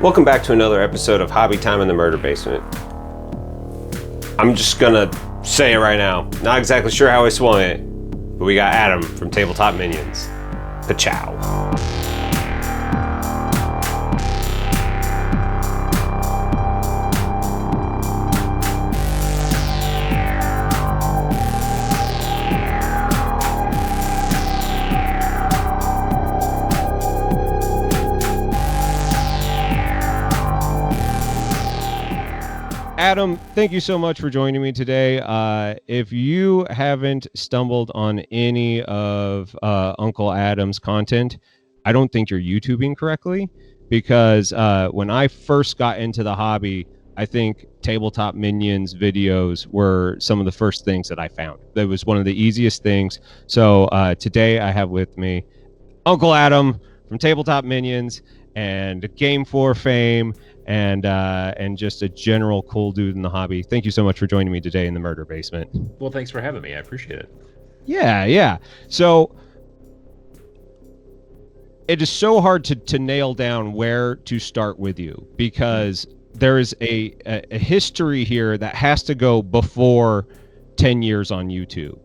Welcome back to another episode of Hobby Time in the Murder Basement. I'm just gonna say it right now. Not exactly sure how I swung it, but we got Adam from Tabletop Minions. Pa-Chow. Adam, thank you so much for joining me today. If you haven't stumbled on any of Uncle Adam's content, I don't think you're YouTubing correctly, because when I first got into the hobby, I think Tabletop Minions videos were some of the first things that I found. That was one of the easiest things. So today I have with me Uncle Adam from Tabletop Minions and Game 4 fame, and just a general cool dude in the hobby. Thank you so much for joining me today in the Murder Basement. Well, thanks for having me. I appreciate it. Yeah. So it is so hard to nail down where to start with you, because there is a history here that has to go before 10 years on YouTube.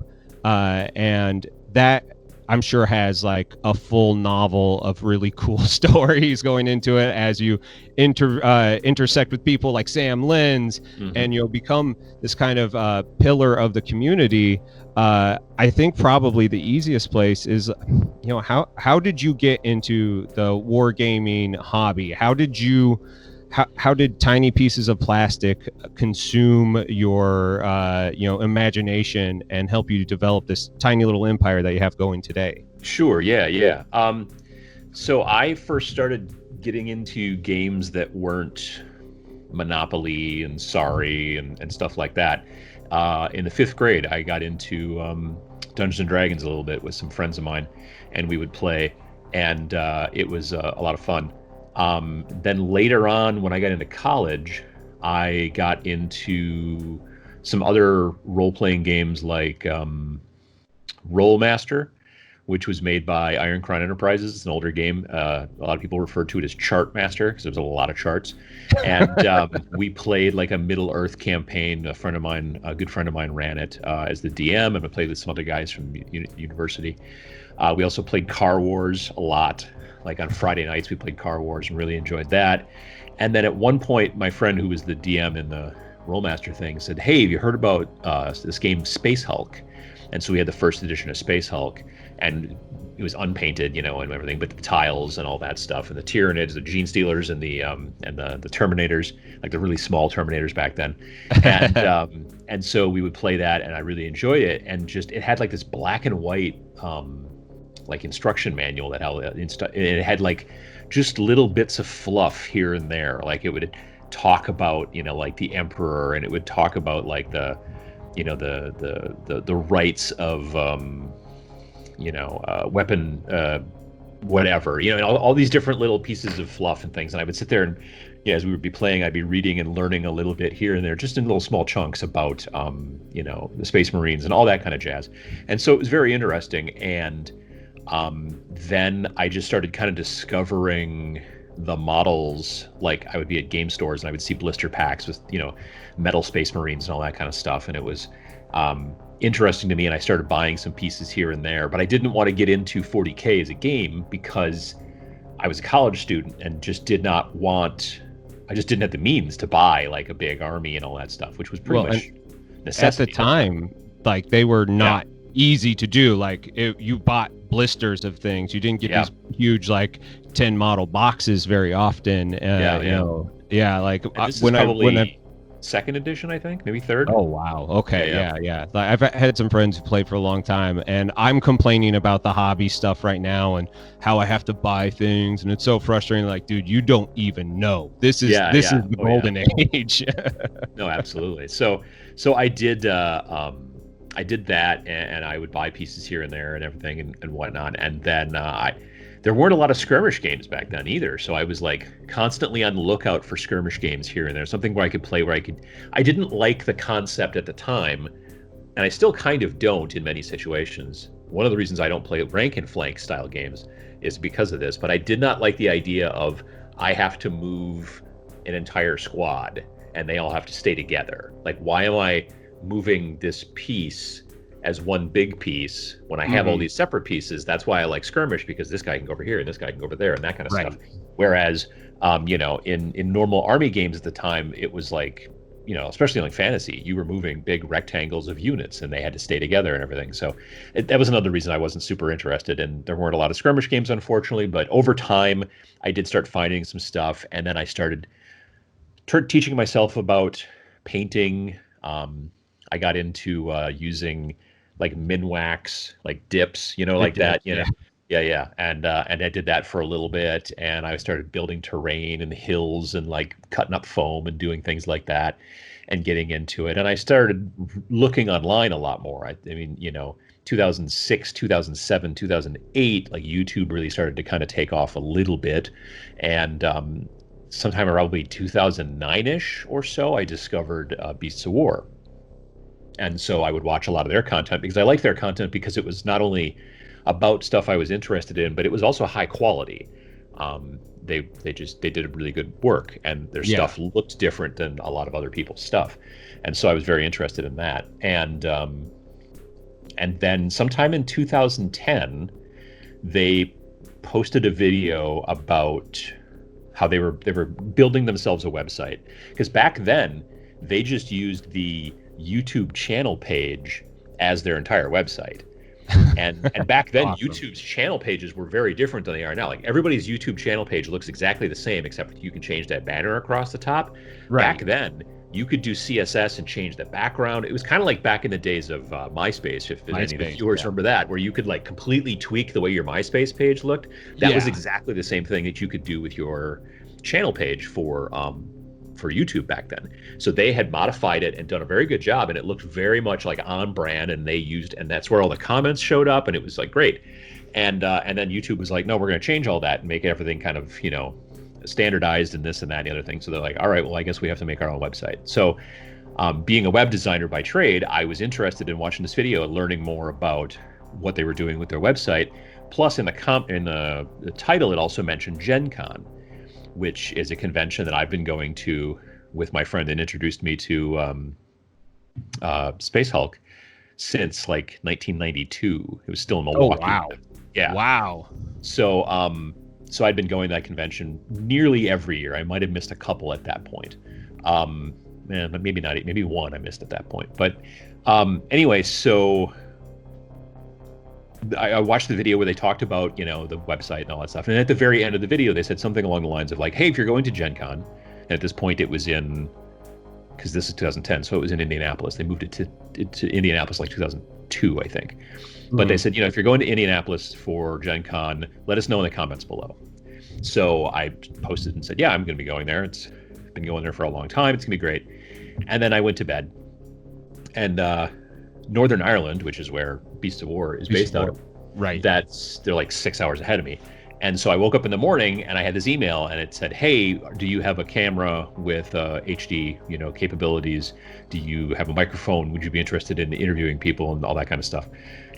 And that, I'm sure, has like a full novel of really cool stories going into it as you intersect with people like Sam Lins, and you'll become this kind of pillar of the community. I think probably the easiest place is, how did you get into the wargaming hobby? How did tiny pieces of plastic consume your imagination and help you develop this tiny little empire that you have going today? Sure, yeah. So I first started getting into games that weren't Monopoly and Sorry and stuff like that. In the 5th grade, I got into Dungeons and Dragons a little bit with some friends of mine, and we would play, and it was a lot of fun. Then later on, when I got into college, I got into some other role-playing games like Rollmaster, which was made by Iron Crown Enterprises. It's an older game. A lot of people refer to it as Chartmaster because there's a lot of charts. And we played like a Middle-earth campaign. A good friend of mine ran it as the DM, and I played with some other guys from university. We also played Car Wars a lot. Like on Friday nights, we played Car Wars and really enjoyed that. And then at one point, my friend who was the DM in the Rollmaster thing said, "Hey, have you heard about this game Space Hulk?" And so we had the first edition of Space Hulk, and it was unpainted, and everything, but the tiles and all that stuff, and the Tyranids, the Gene Stealers, and the Terminators, like the really small Terminators back then. And so we would play that, and I really enjoyed it. And just it had like this black and white like instruction manual that it had like just little bits of fluff here and there. Like it would talk about like the Emperor, and it would talk about like the rights of weapon whatever, and all these different little pieces of fluff and things. And I would sit there and as we would be playing, I'd be reading and learning a little bit here and there, just in little small chunks about the Space Marines and all that kind of jazz. And so it was very interesting. And then I just started kind of discovering the models. Like I would be at game stores and I would see blister packs with metal Space Marines and all that kind of stuff, and it was interesting to me, and I started buying some pieces here and there. But I didn't want to get into 40K as a game because I was a college student and just didn't have the means to buy like a big army and all that stuff, which was pretty much necessity. At the time, like they were not easy to do. Like you bought blisters of things. You didn't get these huge like 10 model boxes very often. When I 2nd edition, I think, maybe 3rd. Oh wow, okay. Yeah. Like, I've had some friends who played for a long time, and I'm complaining about the hobby stuff right now and how I have to buy things, and it's so frustrating. Like, dude, you don't even know. This is the golden age. No, absolutely. So I did that, and I would buy pieces here and there and everything and whatnot. And then there weren't a lot of skirmish games back then either. So I was like constantly on the lookout for skirmish games here and there, something where I could play, I didn't like the concept at the time, and I still kind of don't in many situations. One of the reasons I don't play rank and flank style games is because of this, but I did not like the idea of I have to move an entire squad and they all have to stay together. Like, why am I moving this piece as one big piece when I have all these separate pieces? That's why I like skirmish, because this guy can go over here and this guy can go over there and that kind of stuff. Whereas, in normal army games at the time, it was like, especially like fantasy, you were moving big rectangles of units and they had to stay together and everything. So that was another reason I wasn't super interested. And there weren't a lot of skirmish games, unfortunately. But over time, I did start finding some stuff. And then I started teaching myself about painting. I got into using like Minwax, like dips, like that, Yeah. And I did that for a little bit, and I started building terrain and hills and like cutting up foam and doing things like that and getting into it. And I started looking online a lot more. I mean, 2006, 2007, 2008, like YouTube really started to kind of take off a little bit. And sometime around probably 2009-ish or so, I discovered Beasts of War. And so I would watch a lot of their content because I liked their content, because it was not only about stuff I was interested in, but it was also high quality. They did really good work, and their stuff looked different than a lot of other people's stuff. And so I was very interested in that. And then sometime in 2010, they posted a video about how they were building themselves a website, because back then they just used the YouTube channel page as their entire website. And back then, awesome. YouTube's channel pages were very different than they are now. Like, everybody's YouTube channel page looks exactly the same, except you can change that banner across the top. Back then, you could do CSS and change the background. It was kind of like back in the days of MySpace, if any of the viewers remember that, where you could like completely tweak the way your MySpace page looked. That was exactly the same thing that you could do with your channel page for YouTube back then. So they had modified it and done a very good job, and it looked very much like on brand, and that's where all the comments showed up, and it was like great. And then YouTube was like, no, we're going to change all that and make everything kind of, standardized and this and that and the other thing. So they're like, all right, well, I guess we have to make our own website. So being a web designer by trade, I was interested in watching this video and learning more about what they were doing with their website. Plus, in the title, it also mentioned Gen Con, which is a convention that I've been going to with my friend and introduced me to Space Hulk since like 1992. It was still in Milwaukee. Oh, wow. Yeah. Wow. So I'd been going to that convention nearly every year. I might have missed a couple at that point. But maybe not. Maybe one I missed at that point. But anyway, so I watched the video where they talked about, the website and all that stuff. And at the very end of the video, they said something along the lines of like, hey, if you're going to Gen Con, and at this point it was because this is 2010, so it was in Indianapolis. They moved it to Indianapolis like 2002, I think. But they said, if you're going to Indianapolis for Gen Con, let us know in the comments below. So I posted and said, yeah, I'm going to be going there. It's been going there for a long time. It's going to be great. And then I went to bed. And Northern Ireland, which is where Beasts of War is based out of, right? They're like 6 hours ahead of me. And so I woke up in the morning and I had this email, and it said, hey, do you have a camera with HD, capabilities? Do you have a microphone? Would you be interested in interviewing people and all that kind of stuff?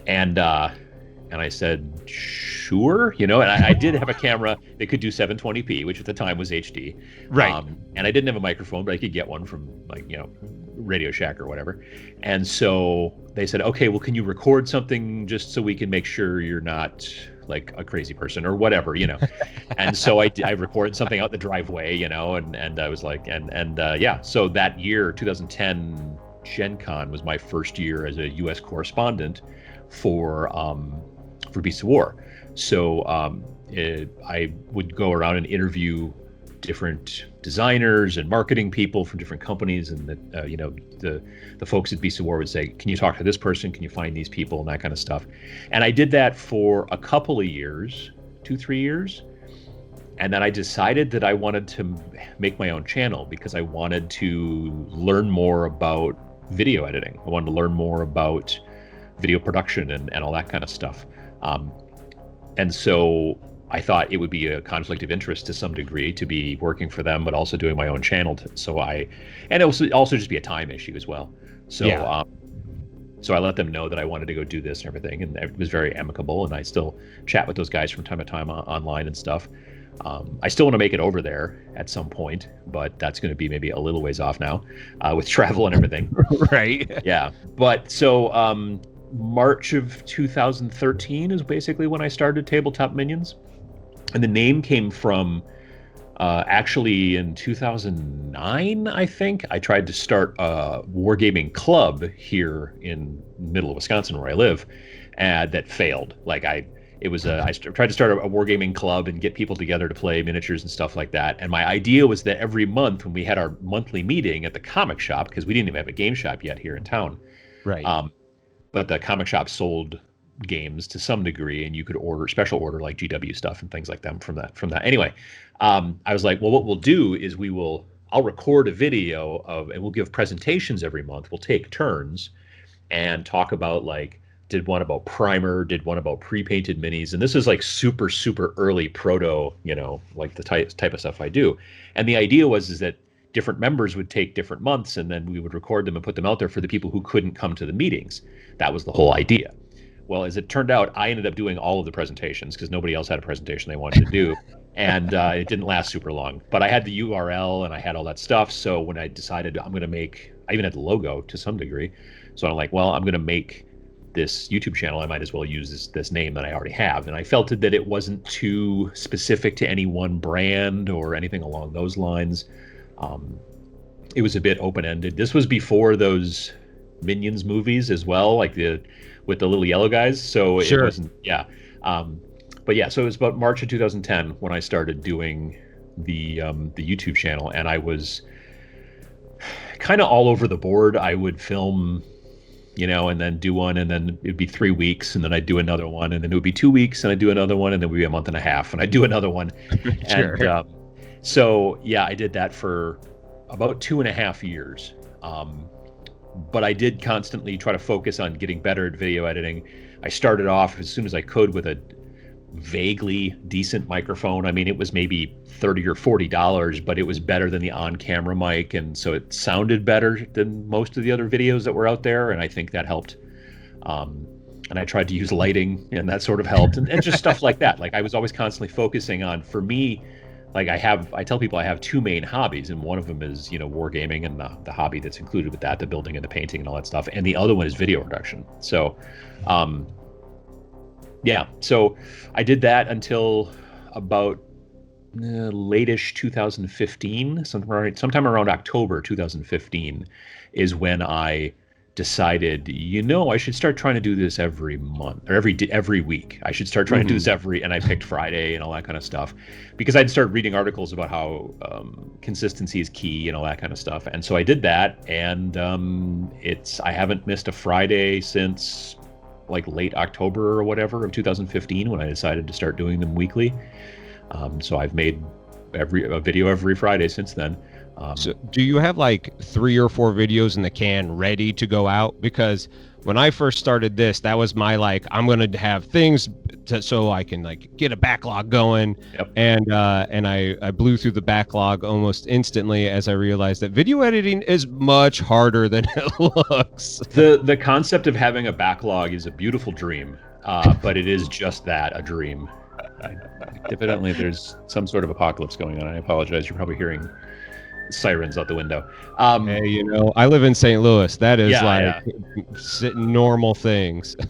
And I said, sure, and I did have a camera that could do 720p, which at the time was HD. Right. And I didn't have a microphone, but I could get one from Radio Shack or whatever. And so they said, okay, well, can you record something just so we can make sure you're not like a crazy person or whatever, And so I recorded something out the driveway, and I was like, yeah. So that year, 2010, Gen Con was my first year as a U.S. correspondent for Beasts of War. So I would go around and interview different designers and marketing people from different companies, and the folks at Beasts of War would say, can you talk to this person? Can you find these people? And that kind of stuff. And I did that for a couple of years, 2-3 years. And then I decided that I wanted to make my own channel because I wanted to learn more about video editing. I wanted to learn more about video production and all that kind of stuff. And so I thought it would be a conflict of interest to some degree to be working for them, but also doing my own channel. And it also just be a time issue as well. So, so I let them know that I wanted to go do this and everything, and it was very amicable. And I still chat with those guys from time to time online and stuff. I still want to make it over there at some point, but that's going to be maybe a little ways off now with travel and everything. Right. Yeah. But so March of 2013 is basically when I started Tabletop Minions. And the name came from actually in 2009, I think. I tried to start a wargaming club here in the middle of Wisconsin where I live, and that failed. I tried to start a wargaming club and get people together to play miniatures and stuff like that. And my idea was that every month when we had our monthly meeting at the comic shop, because we didn't even have a game shop yet here in town. Right. But the comic shop sold games to some degree, and you could special order like GW stuff and things like that from that. Anyway, I was like, well, what we'll do is I'll record a video and we'll give presentations every month. We'll take turns and talk about did one about primer, did one about pre-painted minis. And this is super, super early proto, the type of stuff I do. And the idea is that different members would take different months and then we would record them and put them out there for the people who couldn't come to the meetings. That was the whole idea. Well, as it turned out, I ended up doing all of the presentations because nobody else had a presentation they wanted to do. And it didn't last super long. But I had the URL and I had all that stuff. So when I decided I even had the logo to some degree. So I'm like, well, I'm going to make this YouTube channel. I might as well use this name that I already have. And I felt that it wasn't too specific to any one brand or anything along those lines. It was a bit open-ended. This was before those Minions movies as well, with the little yellow guys. So Sure. It wasn't, yeah. But yeah, so it was about March of 2010 when I started doing the YouTube channel, and I was kind of all over the board. I would film, and then do one, and then it'd be 3 weeks, and then I'd do another one, and then it would be 2 weeks, and I'd do another one, and then it would be a month and a half, and I'd do another one. Sure. And so yeah, I did that for about 2.5 years. But I did constantly try to focus on getting better at video editing. I started off as soon as I could with a vaguely decent microphone. I mean, it was maybe $30 or $40, but it was better than the on-camera mic, and so it sounded better than most of the other videos that were out there, and I think that helped. And I tried to use lighting, and that sort of helped, and just stuff like that. I was always constantly focusing on, for me, I tell people I have two main hobbies, and one of them is, wargaming and the hobby that's included with that, the building and the painting and all that stuff. And the other one is video production. So, yeah, so I did that until about late-ish 2015, sometime around October 2015 is when I decided, I should start trying to do this every month or every week. I should start trying to do this and I picked Friday and all that kind of stuff because I'd start reading articles about how consistency is key and all that kind of stuff. And so I did that, and I haven't missed a Friday since late October or whatever of 2015 when I decided to start doing them weekly. So I've made a video every Friday since then. So do you have 3 or 4 videos in the can ready to go out? Because when I first started this, that was my I'm going to have things so I can get a backlog going. Yep. And I blew through the backlog almost instantly as I realized that video editing is much harder than it looks. The concept of having a backlog is a beautiful dream, but it is just that, a dream. Evidently, there's some sort of apocalypse going on. I apologize. You're probably hearing sirens out the window. Hey, I live in St. Louis. That is normal things. I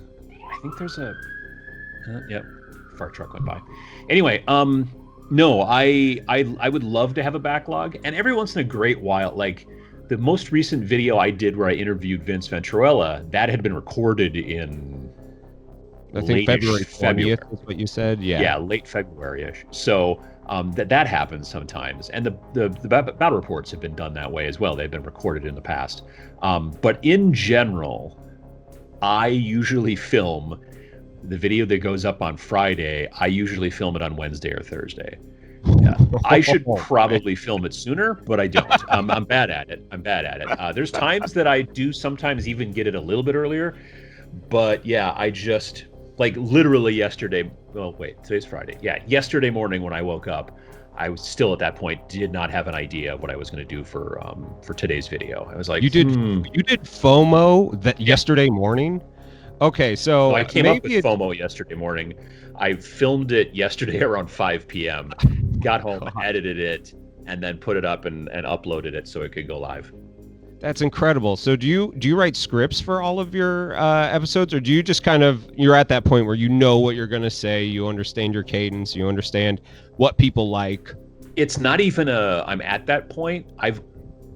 think there's a fire truck went by. Anyway, no, I would love to have a backlog, and every once in a great while, the most recent video I did where I interviewed Vince Venturella, that had been recorded in I think February 20th is what you said. Yeah, late February-ish. So that happens sometimes, and the battle reports have been done that way as well. They've been recorded in the past, but in general, I usually film the video that goes up on Friday. I usually film it on Wednesday or Thursday. Yeah, I should probably film it sooner, but I don't. I'm bad at it. There's times that I do sometimes even get it a little bit earlier, but yeah, I just literally yesterday. Well, wait, today's Friday. Yeah, yesterday morning when I woke up, I was still at that point did not have an idea of what I was going to do for today's video. I was like, you did FOMO that yesterday morning? Okay, so I came up with FOMO yesterday morning. I filmed it yesterday around 5 p.m. got home, edited it, and then put it up and uploaded it so it could go live. That's incredible. So do you write scripts for all of your episodes, or do you just you're at that point where you know what you're going to say, you understand your cadence, you understand what people like? It's not even I'm at that point. I've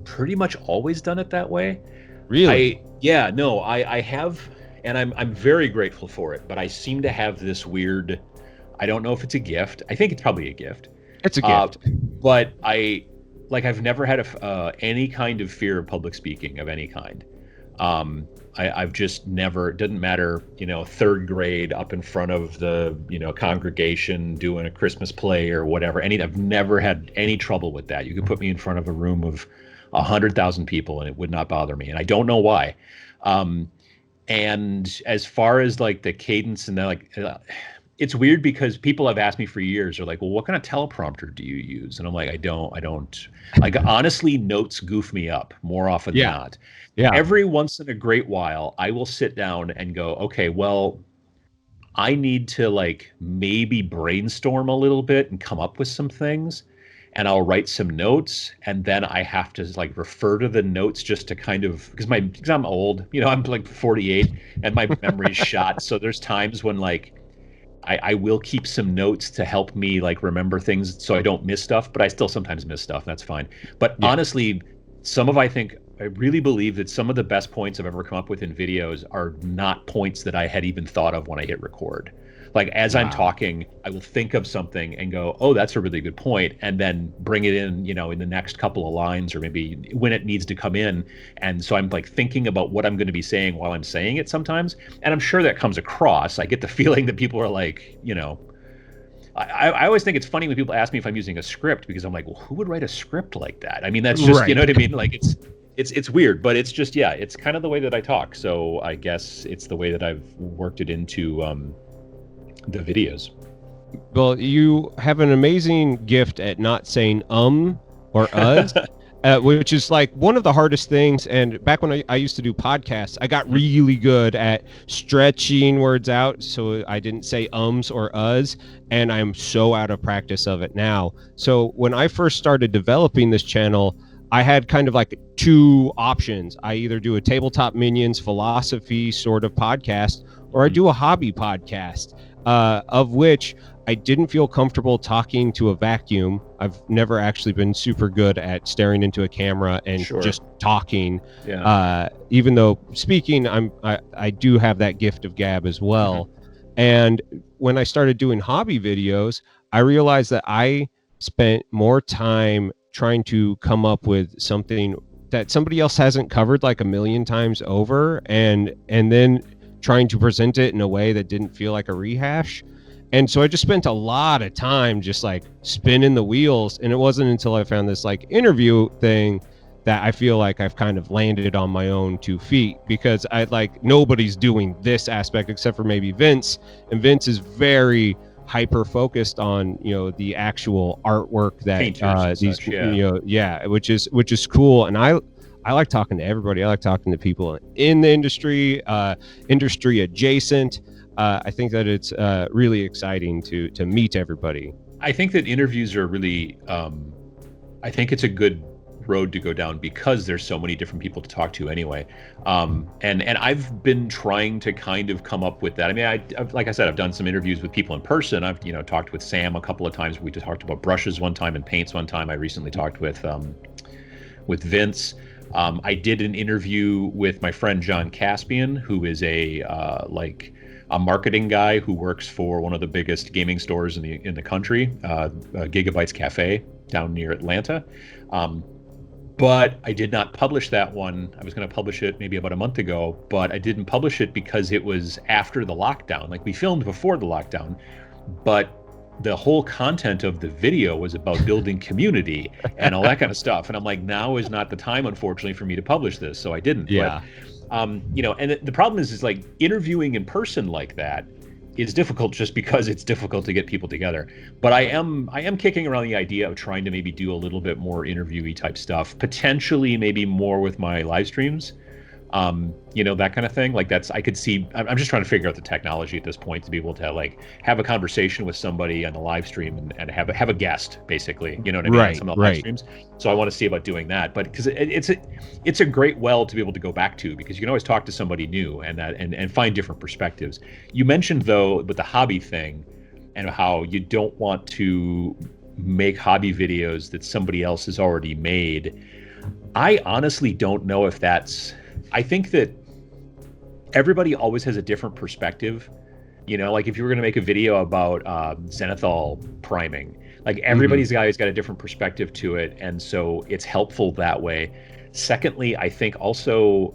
pretty much always done it that way. Really? I have, and I'm very grateful for it, but I seem to have this weird, I don't know if it's a gift. I think it's probably a gift. It's a gift. But I've never had any kind of fear of public speaking of any kind. I've just never, it doesn't matter, third grade up in front of the, congregation doing a Christmas play or whatever. I've never had any trouble with that. You could put me in front of a room of 100,000 people and it would not bother me. And I don't know why. And as far as like the cadence and it's weird because people have asked me for years, they're like, well, what kind of teleprompter do you use? And I'm like, I don't like, honestly, notes goof me up more often than not. Yeah. Every once in a great while, I will sit down and go, okay, well, I need to maybe brainstorm a little bit and come up with some things. And I'll write some notes, and then I have to refer to the notes just to kind of, because I'm old, I'm 48 and my memory's shot. So there's times when I will keep some notes to help me remember things so I don't miss stuff, but I still sometimes miss stuff. That's fine. But honestly, I really believe that some of the best points I've ever come up with in videos are not points that I had even thought of when I hit record. As I'm talking, I will think of something and go, oh, that's a really good point, and then bring it in, in the next couple of lines or maybe when it needs to come in. And so I'm thinking about what I'm going to be saying while I'm saying it sometimes. And I'm sure that comes across. I get the feeling that people are I always think it's funny when people ask me if I'm using a script, because I'm like, well, who would write a script like that? I mean, that's just, you know what I mean? It's weird, but it's just, it's kind of the way that I talk. So I guess it's the way that I've worked it into the videos. Well, you have an amazing gift at not saying or which is one of the hardest things. And back when I used to do podcasts, I got really good at stretching words out so I didn't say ums or uhs, and I'm so out of practice of it now. So when I first started developing this channel, I had kind of two options. I either do a Tabletop Minions philosophy sort of podcast, or I do a hobby podcast, of which I didn't feel comfortable talking to a vacuum. I've never actually been super good at staring into a camera and just talking. Even though speaking, I do have that gift of gab as well. And when I started doing hobby videos, I realized that I spent more time trying to come up with something that somebody else hasn't covered a million times over, and then trying to present it in a way that didn't feel like a rehash. And so I just spent a lot of time just spinning the wheels. And it wasn't until I found this interview thing that I feel like I've kind of landed on my own 2 feet, because nobody's doing this aspect except for maybe Vince. And Vince is very hyper focused on the actual artwork that these which is cool. And I like talking to everybody. I like talking to people in the industry, industry adjacent. I think that it's really exciting to meet everybody. I think that interviews are really, I think it's a good road to go down because there's so many different people to talk to anyway. And I've been trying to kind of come up with that. I mean, I've, like I said, I've done some interviews with people in person. I've, talked with Sam a couple of times. We talked about brushes one time and paints one time. I recently talked with Vince. I did an interview with my friend John Caspian, who is a marketing guy who works for one of the biggest gaming stores in the country, Gigabytes Cafe down near Atlanta. But I did not publish that one. I was going to publish it maybe about a month ago, but I didn't publish it because it was after the lockdown. We filmed before the lockdown, but the whole content of the video was about building community and all that kind of stuff. And I'm like, now is not the time, unfortunately, for me to publish this. So I didn't. Yeah. But, and the problem is interviewing in person like that is difficult just because it's difficult to get people together. But I am kicking around the idea of trying to maybe do a little bit more interviewee type stuff, potentially maybe more with my live streams. That kind of thing. Like I could see. I'm just trying to figure out the technology at this point to be able to like have a conversation with somebody on the live stream and have a guest, basically. You know what I mean? On some of the live streams. So I want to see about doing that, but because it's a great well to be able to go back to, because you can always talk to somebody new and find different perspectives. You mentioned though with the hobby thing and how you don't want to make hobby videos that somebody else has already made. I honestly don't know if that's. I think that everybody always has a different perspective. Like if you were going to make a video about Zenithal priming, like everybody's got a different perspective to it, and so it's helpful that way. Secondly, I think also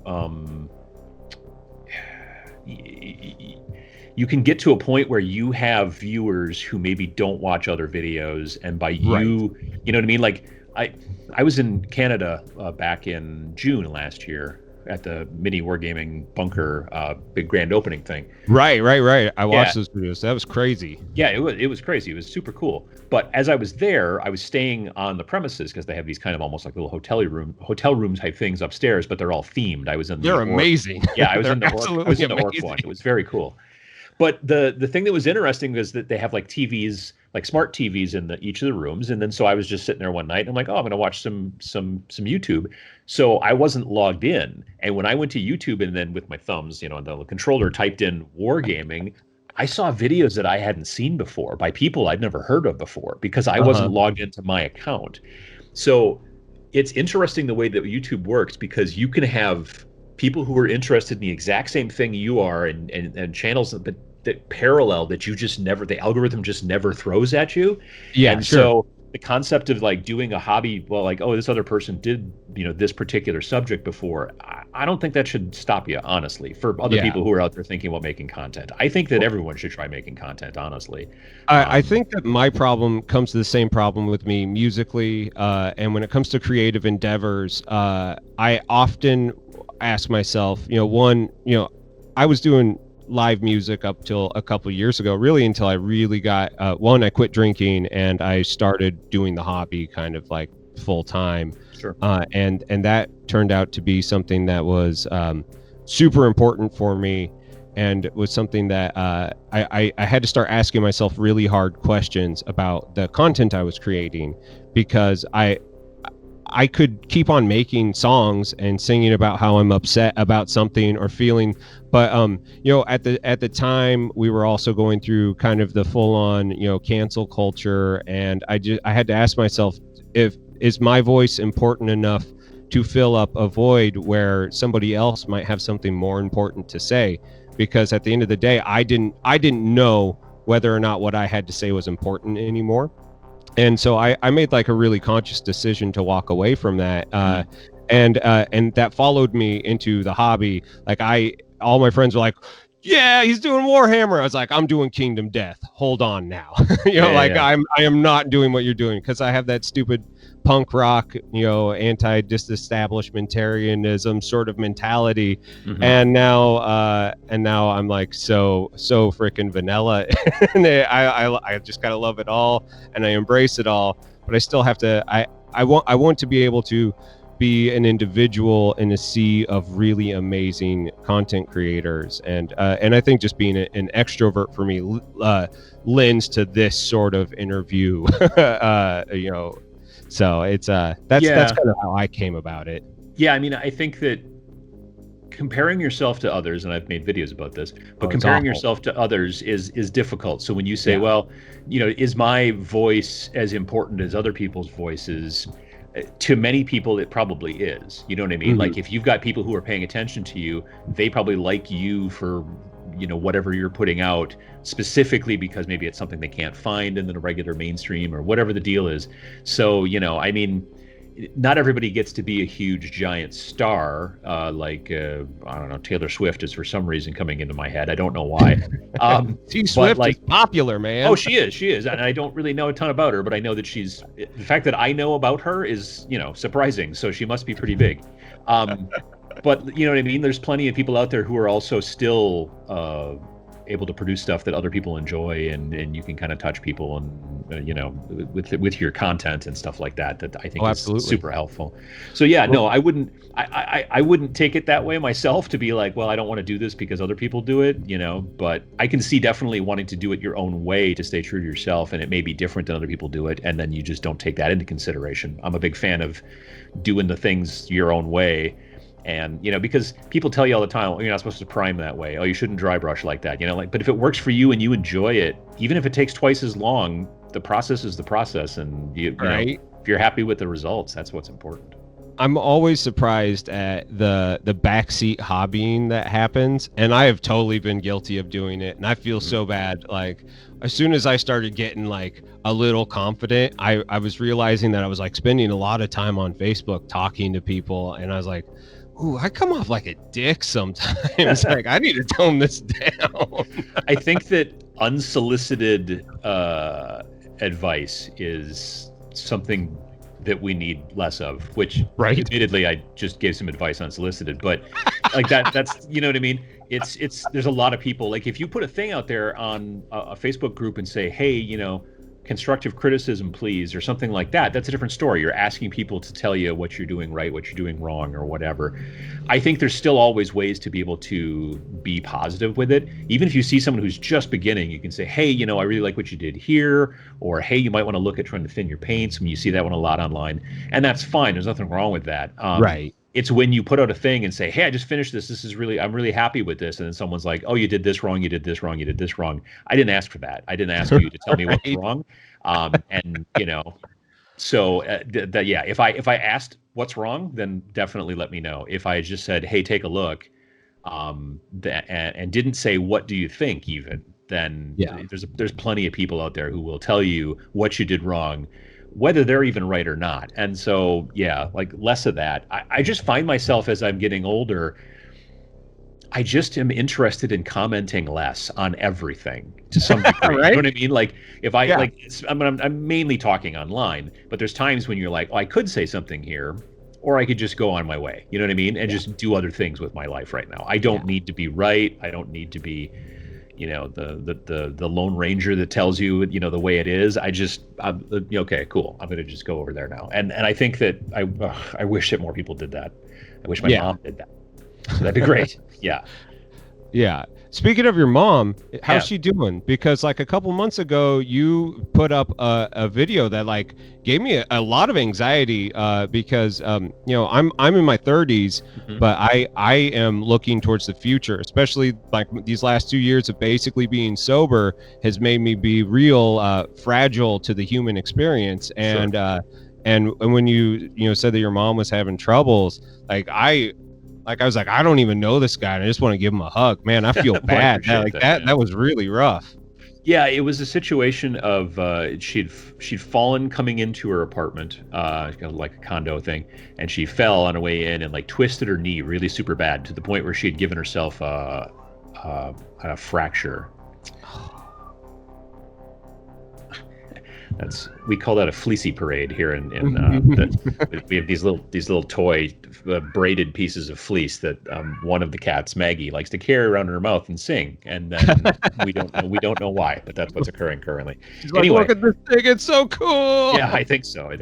you can get to a point where you have viewers who maybe don't watch other videos, and by you know what I mean? Like I was in Canada back in June last year at the Mini Wargaming Bunker big grand opening thing. Right. I watched those videos. That was crazy. Yeah, it was crazy. It was super cool. But as I was there, I was staying on the premises because they have these kind of almost like little hotel room type things upstairs, but they're all themed. I was in. They're amazing. Yeah, I was in the Orc one. It was very cool. But the thing that was interesting was that they have like TVs, like smart TVs in each of the rooms. And then so I was just sitting there one night and I'm like, oh, I'm going to watch some YouTube. So I wasn't logged in. And when I went to YouTube and then with my thumbs, on the controller typed in Wargaming, I saw videos that I hadn't seen before by people I'd never heard of before because I wasn't logged into my account. So it's interesting the way that YouTube works, because you can have people who are interested in the exact same thing you are and channels that parallel that you just never, the algorithm just never throws at you. Yeah, and so the concept of like doing a hobby, well, like, oh, this other person did, this particular subject before. I don't think that should stop you, honestly, for other people who are out there thinking about making content. I think that everyone should try making content, honestly. I think that my problem comes to the same problem with me musically. And when it comes to creative endeavors, I often ask myself, I was doing live music up till a couple of years ago, really until I really got I quit drinking and I started doing the hobby kind of like full time. Sure. And that turned out to be something that was super important for me, and was something that I had to start asking myself really hard questions about the content I was creating, because I could keep on making songs and singing about how I'm upset about something or feeling, but at the time we were also going through kind of the full on cancel culture, and I had to ask myself, is my voice important enough to fill up a void where somebody else might have something more important to say? Because at the end of the day, I didn't know whether or not what I had to say was important anymore. And so I made like a really conscious decision to walk away from that. And that followed me into the hobby. Like all my friends were like, yeah, he's doing Warhammer. I was like, I'm doing Kingdom Death. Hold on now. I am not doing what you're doing, because I have that stupid punk rock, anti-disestablishmentarianism sort of mentality. And now I'm like so freaking vanilla. And I just gotta love it all, and I embrace it all. But I still have to. I want to be able to be an individual in a sea of really amazing content creators, and I think just being an extrovert for me lends to this sort of interview. So it's that's kind of how I came about it. Yeah, I mean, I think that comparing yourself to others, and I've made videos about this, but comparing yourself to others is difficult. So when you say, well, is my voice as important as other people's voices? To many people, it probably is. You know what I mean? Like if you've got people who are paying attention to you, they probably like you for, whatever you're putting out, specifically because maybe it's something they can't find in the regular mainstream or whatever the deal is. So, I mean, not everybody gets to be a huge giant star, like I don't know, Taylor Swift is for some reason coming into my head. I don't know why. Swift is popular, man. Oh, she is, and I don't really know a ton about her, but I know that the fact that I know about her is surprising. So she must be pretty big. But you know what I mean? There's plenty of people out there who are also still able to produce stuff that other people enjoy, and you can kind of touch people, and with your content and stuff like that I think is absolutely. super helpful. So yeah, no, I wouldn't take it that way myself, to be like, well, I don't want to do this because other people do it, but I can see definitely wanting to do it your own way to stay true to yourself, and it may be different than other people do it, and then you just don't take that into consideration. I'm a big fan of doing the things your own way. And, because people tell you all the time, you're not supposed to prime that way. Oh, you shouldn't dry brush like that. But if it works for you and you enjoy it, even if it takes twice as long, the process is the process. And you know, if you're happy with the results, that's what's important. I'm always surprised at the backseat hobbying that happens, and I have totally been guilty of doing it, and I feel so bad. Like, as soon as I started getting like a little confident, I was realizing that I was like spending a lot of time on Facebook talking to people, and I was like, ooh, I come off like a dick sometimes. Like, I need to tone this down. I think that unsolicited advice is something that we need less of, which admittedly I just gave some advice unsolicited, but like that's, you know what I mean? It's there's a lot of people, like, if you put a thing out there on a Facebook group and say, hey, constructive criticism, please, or something like that, that's a different story. You're asking people to tell you what you're doing right, what you're doing wrong, or whatever. I think there's still always ways to be able to be positive with it. Even if you see someone who's just beginning, you can say, hey, I really like what you did here, or hey, you might want to look at trying to thin your paints. You see that one a lot online, and that's fine. There's nothing wrong with that. It's when you put out a thing and say, hey, I just finished this. I'm really happy with this. And then someone's like, oh, you did this wrong. You did this wrong. You did this wrong. I didn't ask for that. I didn't ask you to tell me what's wrong. So yeah, if I asked what's wrong, then definitely let me know. If I just said, hey, take a look, and didn't say, what do you think even, then there's plenty of people out there who will tell you what you did wrong, whether they're even right or not. And so, yeah, like, less of that. I just find myself, as I'm getting older, I just am interested in commenting less on everything to some degree. You know what I mean? Like, if I'm mainly talking online, but there's times when you're like, oh, I could say something here, or I could just go on my way. You know what I mean? And just do other things with my life right now. I don't need to be right. I don't need to be, the Lone Ranger that tells you, the way it is. Okay, cool. I'm going to just go over there now. And I think that I wish that more people did that. I wish my mom did that. So that'd be great. Yeah. Yeah. Speaking of your mom, how's she doing? Because like a couple months ago, you put up a video that like gave me a lot of anxiety because I'm in my 30s, but I am looking towards the future, especially like these last 2 years of basically being sober has made me be real fragile to the human experience. And and when you said that your mom was having troubles, I was like, I don't even know this guy, and I just want to give him a hug. Man, I feel bad. That was really rough. Yeah, it was a situation of she'd fallen coming into her apartment, like a condo thing, and she fell on her way in and like twisted her knee really super bad, to the point where she had given herself a fracture. We call that a fleecy parade here in we have these little toy braided pieces of fleece that one of the cats, Maggie, likes to carry around in her mouth and sing, and then we don't know why, but that's what's occurring currently. Anyway, look at this thing, it's so cool. Yeah, I think so.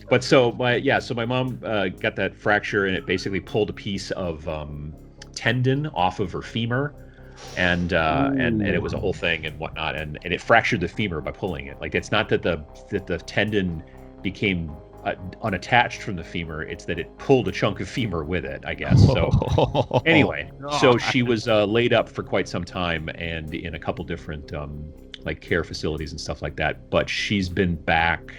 But so my mom got that fracture, and it basically pulled a piece of tendon off of her femur. And it was a whole thing and whatnot, and it fractured the femur by pulling it. Like, it's not that the tendon became unattached from the femur, it's that it pulled a chunk of femur with it, I guess. So anyway, so she was laid up for quite some time and in a couple different like care facilities and stuff like that. But she's been back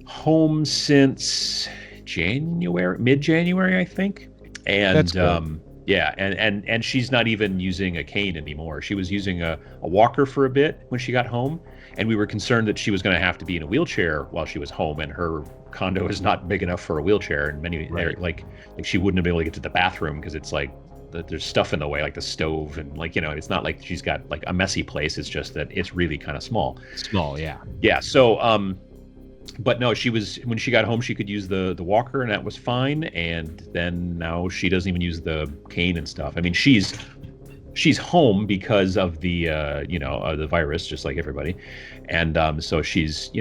home since mid-January, I think. And that's cool. Yeah, and she's not even using a cane anymore. She was using a walker for a bit when she got home, and we were concerned that she was going to have to be in a wheelchair while she was home, and her condo is not big enough for a wheelchair, and like she wouldn't have been able to get to the bathroom because it's like there's stuff in the way, like the stove, and it's not like she's got like a messy place. It's just that it's really kind of small. Yeah. So but no, when she got home, she could use the walker, and that was fine. And then now she doesn't even use the cane and stuff. I mean, she's she's home because of the the virus, just like everybody, and so she's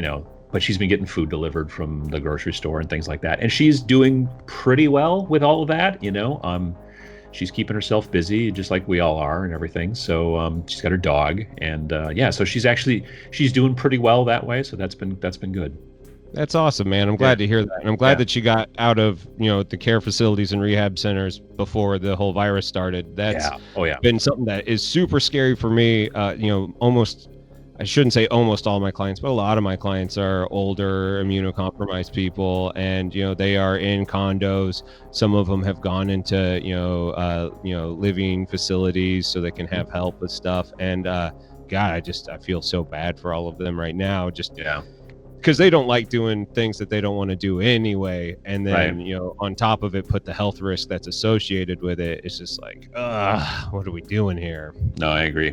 but she's been getting food delivered from the grocery store and things like that, and she's doing pretty well with all of that. She's keeping herself busy, just like we all are, and everything. So she's got her dog, and so she's doing pretty well that way. So that's been good. That's awesome, man. I'm glad to hear that. And I'm glad that you got out of, the care facilities and rehab centers before the whole virus started. That's been something that is super scary for me. I shouldn't say almost all my clients, but a lot of my clients are older, immunocompromised people, and they are in condos. Some of them have gone into living facilities so they can have help with stuff. And God, I feel so bad for all of them right now. Because they don't like doing things that they don't want to do anyway, and then on top of it, put the health risk that's associated with it. It's just like, what are we doing here? No, I agree.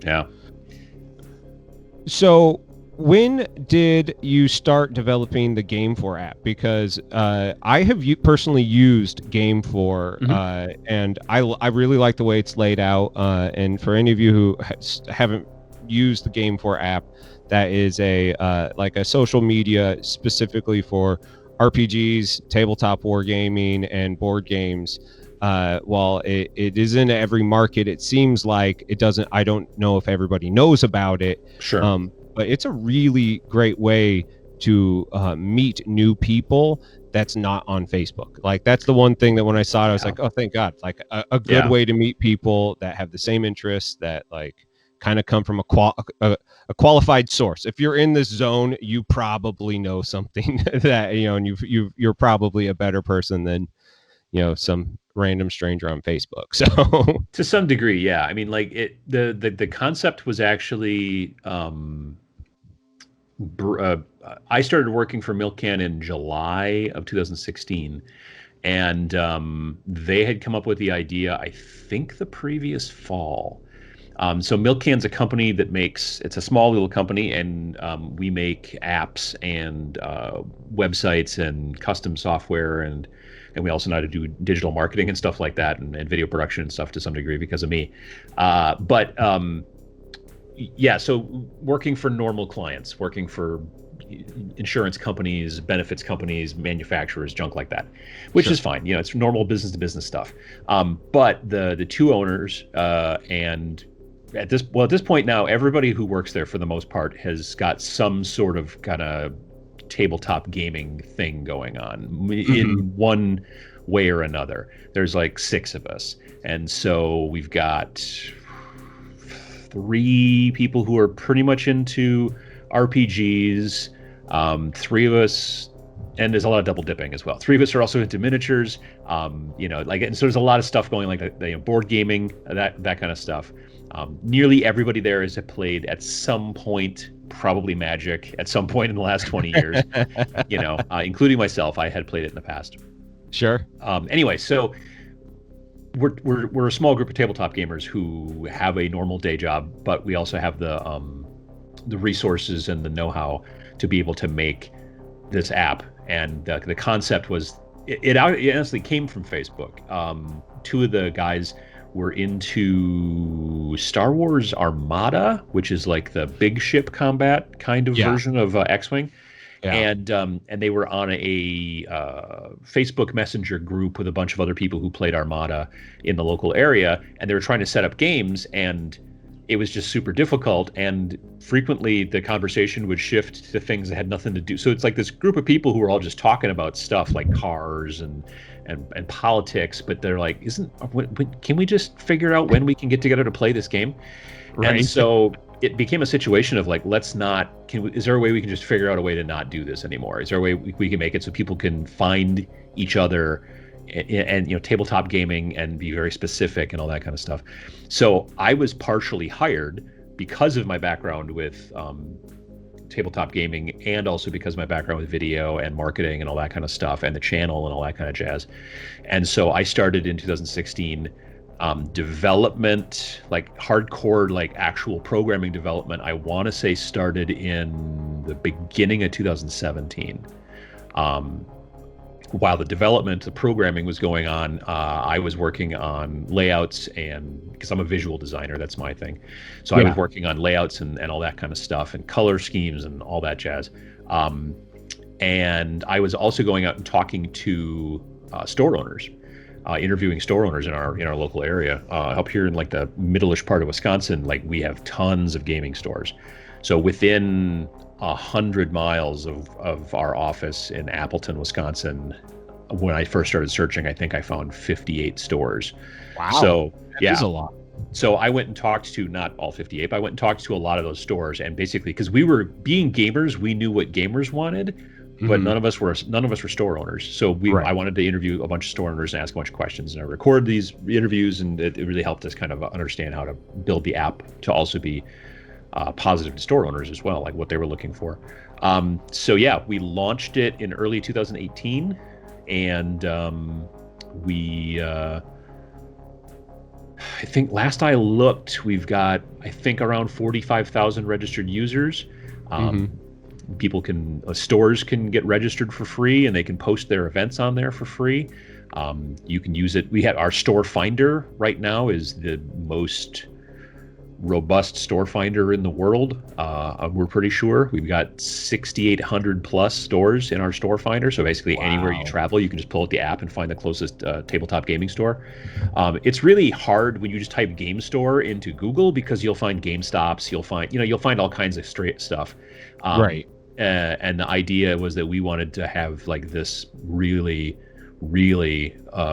Yeah. So when did you start developing the Game 4 app? Because I have personally used Game 4, and I really like the way it's laid out. And for any of you who haven't used the Game 4 app, that is a social media specifically for RPGs, tabletop wargaming, and board games. While it is in every market, it seems like it doesn't. I don't know if everybody knows about it. Sure. But it's a really great way to meet new people that's not on Facebook. Like, that's the one thing that when I saw it, I was like, oh, thank God. Like a good way to meet people that have the same interests, that kind of come from a qualified source. If you're in this zone, you probably know something that, and you're probably a better person than, some random stranger on Facebook. So to some degree, yeah. I mean, the concept was actually, I started working for Milk Can in July of 2016, and they had come up with the idea, I think, the previous fall. So Milk Can's a company that it's a small little company, and we make apps and websites and custom software, and we also know how to do digital marketing and stuff like that, and video production and stuff to some degree because of me. So working for normal clients, working for insurance companies, benefits companies, manufacturers, junk like that, which is fine. It's normal business to business stuff. But the two owners and at this point now, everybody who works there for the most part has got some sort of kind of tabletop gaming thing going on in one way or another. There's like 6 of us, and so we've got 3 people who are pretty much into RPGs, 3 of us, and there's a lot of double dipping as well. 3 of us are also into miniatures, and so there's a lot of stuff going, like the board gaming, that kind of stuff. Nearly everybody there has played at some point, probably Magic at some point in the last 20 years, including myself. I had played it in the past. Sure. Anyway, so we're a small group of tabletop gamers who have a normal day job, but we also have the resources and the know-how to be able to make this app. And the concept was, it honestly came from Facebook. 2 of the guys were into Star Wars Armada, which is like the big ship combat kind of version of X-Wing. Yeah. And they were on a Facebook Messenger group with a bunch of other people who played Armada in the local area, and they were trying to set up games, and it was just super difficult, and frequently the conversation would shift to things that had nothing to do. So it's like this group of people who are all just talking about stuff like cars and politics, but they're like, can we just figure out when we can get together to play this game? Right. And so it became a situation of like, is there a way we can just figure out a way to not do this anymore? Is there a way we can make it so people can find each other and tabletop gaming and be very specific and all that kind of stuff? So I was partially hired because of my background with tabletop gaming, and also because of my background with video and marketing and all that kind of stuff, and the channel and all that kind of jazz. And so I started in 2016 development, like hardcore, like actual programming development. I want to say started in the beginning of 2017. while the development, the programming was going on, I was working on layouts, and because I'm a visual designer, that's my thing. So I was working on layouts and all that kind of stuff, and color schemes and all that jazz. And I was also going out and talking to store owners, interviewing store owners in our local area. Up here in like the middle-ish part of Wisconsin, like we have tons of gaming stores. So within 100 miles of our office in Appleton, Wisconsin, when I first started searching, I think I found 58 stores. Wow. So that is a lot. So I went and talked to, not all 58, but I went and talked to a lot of those stores, and basically, because we were being gamers, we knew what gamers wanted, but none of us were store owners. So I wanted to interview a bunch of store owners and ask a bunch of questions, and I recorded these interviews, and it really helped us kind of understand how to build the app to also be positive to store owners as well, like what they were looking for. So yeah, we launched it in early 2018, and I think last I looked, we've got, I think, around 45,000 registered users. Stores can get registered for free, and they can post their events on there for free. You can use it. We have our store finder right now is the most robust store finder in the world. We're pretty sure we've got 6,800 plus stores in our store finder. So basically anywhere you travel, you can just pull out the app and find the closest tabletop gaming store. It's really hard when you just type game store into Google, because you'll find GameStops, you'll find all kinds of straight stuff. Right. And the idea was that we wanted to have like this really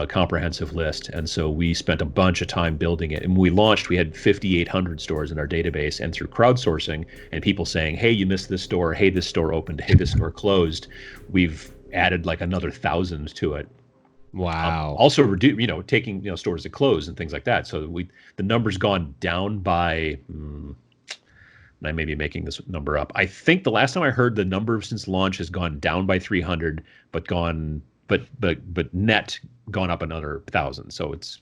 comprehensive list, and so we spent a bunch of time building it. And when we launched, we had 5,800 stores in our database, and through crowdsourcing and people saying, hey, you missed this store, hey, this store opened, hey, this store closed, we've added like another 1,000 to it. Wow. Also taking stores that close and things like that. So the number's gone down by I may be making this number up. I think the last time I heard, the number since launch has gone down by 300, but net gone up another 1,000. So it's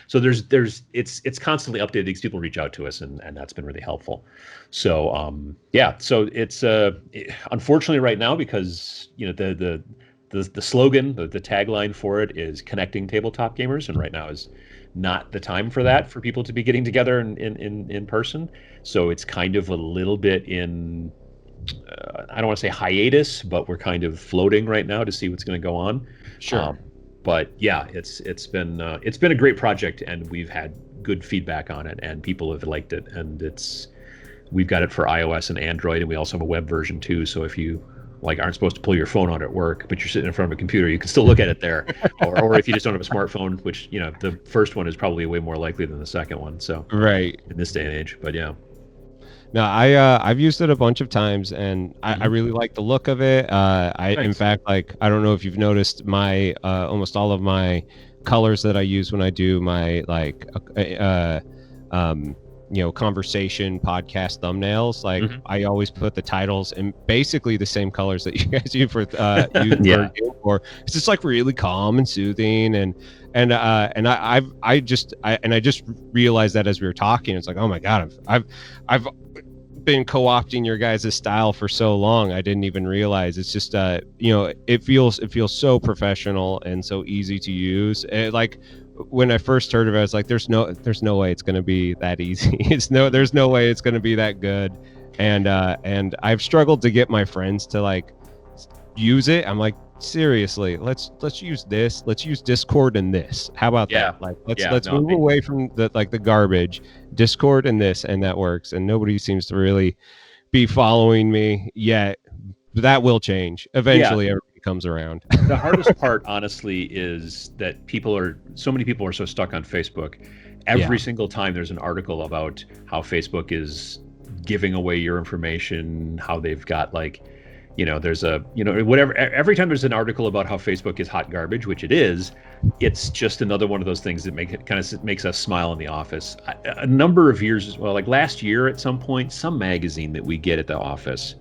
so it's constantly updated because people reach out to us, and that's been really helpful. So so it's unfortunately right now, because the slogan, the tagline for it is connecting tabletop gamers, and right now is not the time for that, for people to be getting together in person. So it's kind of a little bit in I don't want to say hiatus, but we're kind of floating right now to see what's going to go on. Sure. But yeah, it's been a great project, and we've had good feedback on it, and people have liked it, and we've got it for iOS and Android, and we also have a web version too. So if you aren't supposed to pull your phone out at work, but you're sitting in front of a computer, you can still look at it there. or if you just don't have a smartphone, which the first one is probably way more likely than the second one. So right in this day and age, but yeah. No, I've used it a bunch of times, and I really like the look of it. Nice. In fact, I don't know if you've noticed my almost all of my colors that I use when I do my conversation podcast thumbnails. I always put the titles in basically the same colors that you guys use for or it's just really calm and soothing, and I just realized that as we were talking, it's oh my god, I've been co-opting your guys' style for so long. I didn't even realize. It's just it feels so professional and so easy to use. When I first heard of it, I was there's no way it's going to be that easy. There's no way it's going to be that good. And I've struggled to get my friends to use it. I'm seriously, let's use this. Let's use Discord and this. How about that? Let's move away from the garbage. Discord and this, and that works. And nobody seems to really be following me yet. That will change eventually. Yeah. Everybody comes around. The hardest part, honestly, is that so many people are so stuck on Facebook. Every single time there's an article about how Facebook is giving away your information, how they've got there's whatever. Every time there's an article about how Facebook is hot garbage, which it is, it's just another one of those things that makes us smile in the office. A number of years as well, last year at some point, some magazine that we get at the office,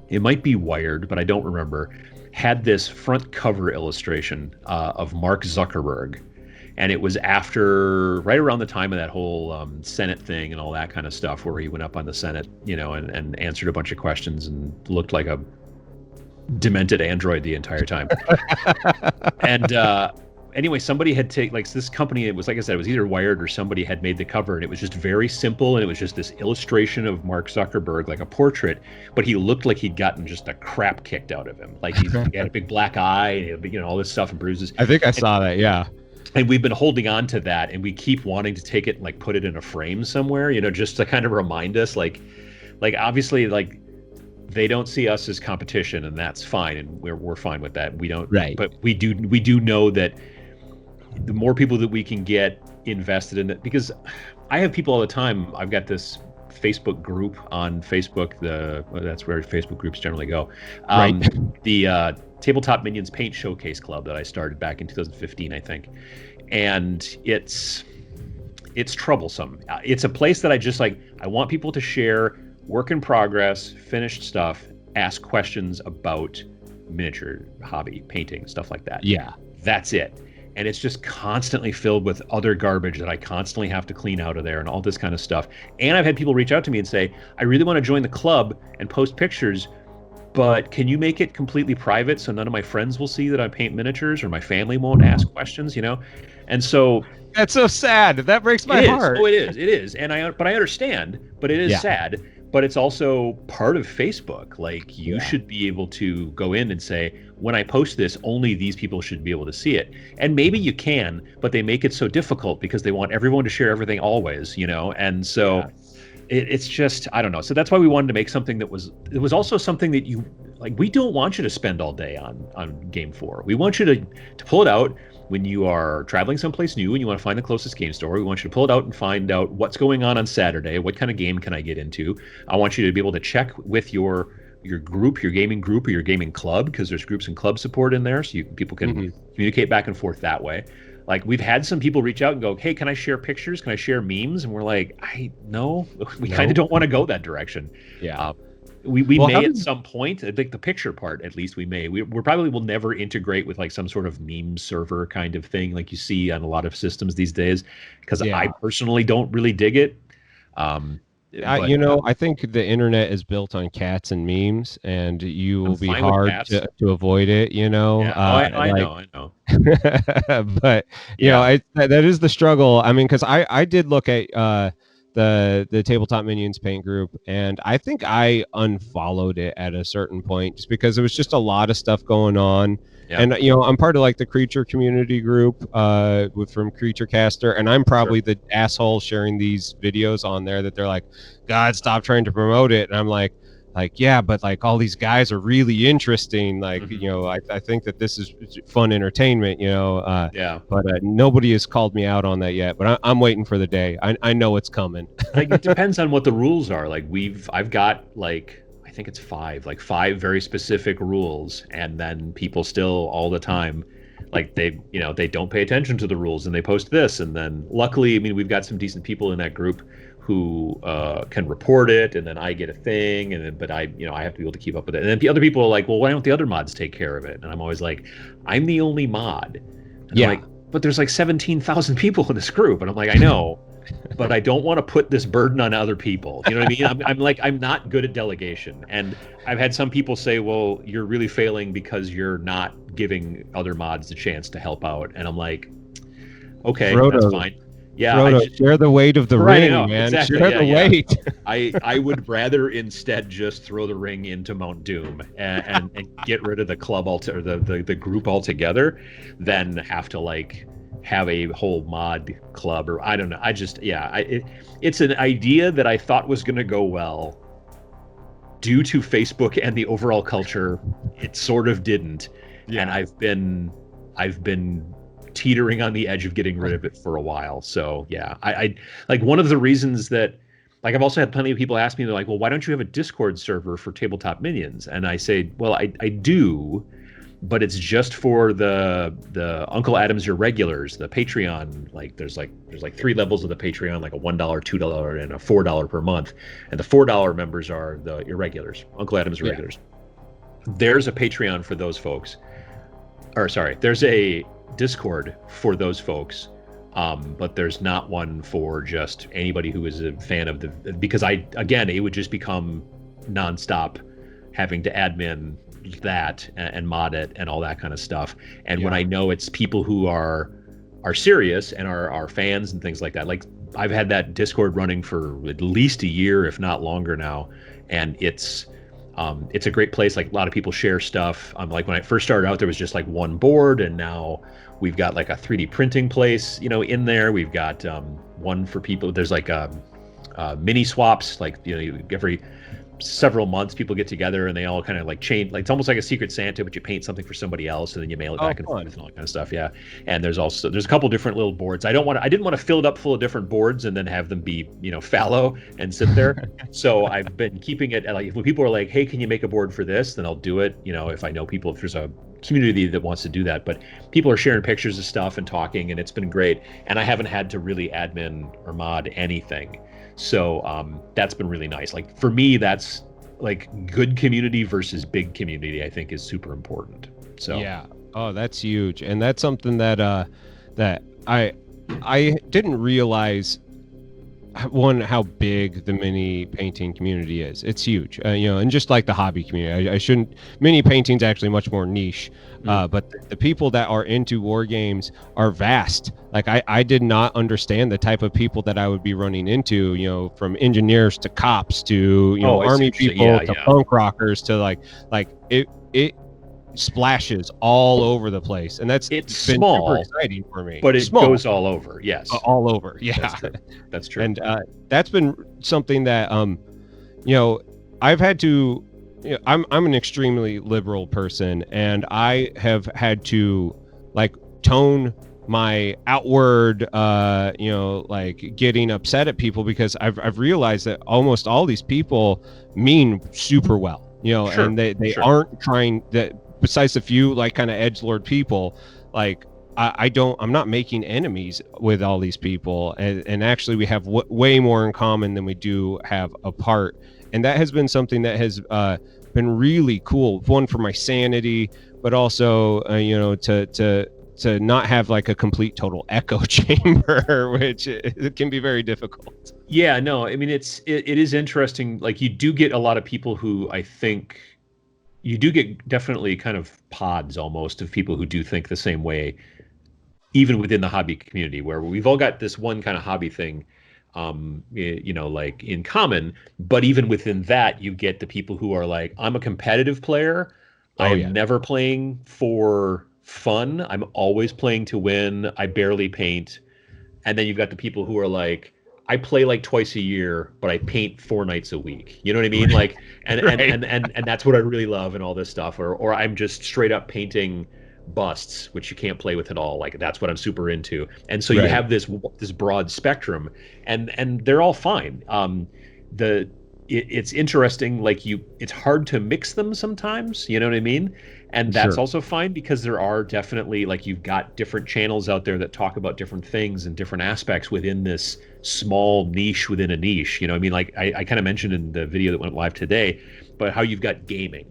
it might be Wired, but I don't remember, had this front cover illustration of Mark Zuckerberg. And it was right around the time of that whole Senate thing and all that kind of stuff, where he went up on the Senate, and answered a bunch of questions and looked like a demented android the entire time. And anyway, somebody had taken, like, this company, it was, like I said, it was either Wired or somebody had made the cover, and it was just very simple, and it was just this illustration of Mark Zuckerberg, like a portrait, but he looked like he'd gotten just the crap kicked out of him. Like he had a big black eye, and you know, all this stuff and bruises. I think I saw that, yeah. And we've been holding on to that, and we keep wanting to take it and like put it in a frame somewhere, you know, just to kind of remind us, like obviously, like, they don't see us as competition, and that's fine, and we're fine with that. We don't, right? But we do know that the more people that we can get invested in it, because I have people all the time. I've got this Facebook group on Facebook. That's where Facebook groups generally go. Right. The Tabletop Minions Paint Showcase Club that I started back in 2015, I think, and it's troublesome. It's a place that I just like. I want people to share work in progress, finished stuff, ask questions about miniature hobby, painting, stuff like that. Yeah. That's it. And it's just constantly filled with other garbage that I constantly have to clean out of there and all this kind of stuff. And I've had people reach out to me and say, I really want to join the club and post pictures, but can you make it completely private so none of my friends will see that I paint miniatures, or my family won't ask questions, you know? And so that's so sad. That breaks my heart. Oh, it is. And but I understand, but it is sad. But it's also part of Facebook. Like, you should be able to go in and say, when I post this, only these people should be able to see it. And maybe you can, but they make it so difficult because they want everyone to share everything always, you know? And so it's just, I don't know. So that's why we wanted to make something that was also something that you, like, we don't want you to spend all day on Game 4. We want you to pull it out when you are traveling someplace new and you want to find the closest game store. We want you to pull it out and find out what's going on Saturday. What kind of game can I get into? I want you to be able to check with your group, your gaming group, or your gaming club, because there's groups and club support in there, so people can communicate back and forth that way. Like, we've had some people reach out and go, hey, can I share pictures? Can I share memes? And we're like, we kind of don't want to go that direction. Yeah. We may at some point, like the picture part, at least we may. We probably will never integrate with like some sort of meme server kind of thing like you see on a lot of systems these days, because I personally don't really dig it. I think the internet is built on cats and memes, and you will be hard to avoid it, you know. Yeah. I know. But you know, that is the struggle. I mean, because I did look at the Tabletop Minions paint group, and I think I unfollowed it at a certain point just because there was just a lot of stuff going on. And you know, I'm part of like the creature community group from Creature Caster, and I'm probably the asshole sharing these videos on there that they're like, God, stop trying to promote it. And I'm like, yeah, but like all these guys are really interesting. Like, you know, I think that this is fun entertainment, you know. But nobody has called me out on that yet. But I'm waiting for the day. I know it's coming. Like, it depends on what the rules are. Like, I've got like, I think it's five very specific rules, and then people still all the time, like, they don't pay attention to the rules and they post this. And then luckily, I mean, we've got some decent people in that group who can report it, and then I get a thing, but I have to be able to keep up with it. And then the other people are like, well, why don't the other mods take care of it? And I'm always like, I'm the only mod. And I'm like, but there's like 17,000 people in this group. And I'm like, I know, but I don't want to put this burden on other people. You know what I mean? I'm not good at delegation. And I've had some people say, well, you're really failing because you're not giving other mods the chance to help out. And I'm like, okay, that's fine. Yeah, Frodo, share the weight of the ring, man. Exactly. Share the weight. I would rather instead just throw the ring into Mount Doom and get rid of the club the group altogether than have to like have a whole mod club, or I don't know. It's an idea that I thought was going to go well. Due to Facebook and the overall culture, it sort of didn't. And I've been teetering on the edge of getting rid of it for a while. So I like, one of the reasons that, like, I've also had plenty of people ask me, they're like, well, why don't you have a Discord server for Tabletop Minions? And I say, well, I do, but it's just for the Uncle Adam's Irregulars, the Patreon. Like, there's like 3 levels of the Patreon, like a $1, $2, and a $4 per month. And the $4 members are the Irregulars, Uncle Adam's Irregulars. There's a Patreon for those folks. Or sorry, there's a Discord for those folks, but there's not one for just anybody who is a fan of because it would just become nonstop having to admin that and mod it and all that kind of stuff. And when Yeah. I know it's people who are serious and are fans and things like that, like I've had that Discord running for at least a year, if not longer now, and it's a great place. Like a lot of people share stuff. Like when I first started out, there was just like one board, and now we've got like a 3D printing place, in there. We've got one for people. There's like mini swaps, like every several months people get together and they all kind of like chain, like it's almost like a Secret Santa, but you paint something for somebody else and then you mail it back and forth and all that kind of stuff. Yeah. And there's a couple different little boards. I didn't want to fill it up full of different boards and then have them be fallow and sit there. So I've been keeping it like, when people are like, hey, can you make a board for this, then I'll do it. If I know people, if there's a community that wants to do that. But people are sharing pictures of stuff and talking, and it's been great. And I haven't had to really admin or mod anything. So that's been really nice. Like for me, that's like good community versus big community, I think is super important. So yeah, oh, that's huge, and that's something that that I didn't realize. One, how big the mini painting community is. It's huge, and just like the hobby community, I shouldn't. Mini painting's actually much more niche, but the people that are into war games are vast. Like I did not understand the type of people that I would be running into. From engineers to cops to army people to punk rockers to like it splashes all over the place, and it's been small, super exciting for me. But it goes all over. Yes, all over. Yeah, that's true. And that's been something that I've had to. I'm an extremely liberal person, and I have had to like tone my outward like getting upset at people, because I've realized that almost all these people mean super well, Sure, and they sure. aren't trying that. Besides a few like kind of edgelord people, like I'm not making enemies with all these people, and actually we have way more in common than we do have apart, and that has been something that has been really cool. One, for my sanity, but also to not have like a complete total echo chamber, which it can be very difficult. Yeah, no, I mean it is interesting. Like you do get a lot of people who I think. You do get definitely kind of pods almost of people who do think the same way, even within the hobby community, where we've all got this one kind of hobby thing, like in common. But even within that, you get the people who are like, I'm a competitive player. I'm never playing for fun. I'm always playing to win. I barely paint. And then you've got the people who are like, I play like twice a year, but I paint 4 nights a week. You know what I mean? Like, and that's what I really love and all this stuff. Or I'm just straight up painting busts, which you can't play with at all. Like that's what I'm super into. And so you have this broad spectrum, and they're all fine. It's interesting. Like it's hard to mix them sometimes. You know what I mean? And that's also fine, because there are definitely, like, you've got different channels out there that talk about different things and different aspects within this small niche within a niche. I mean, like I kind of mentioned in the video that went live today, but how you've got gaming,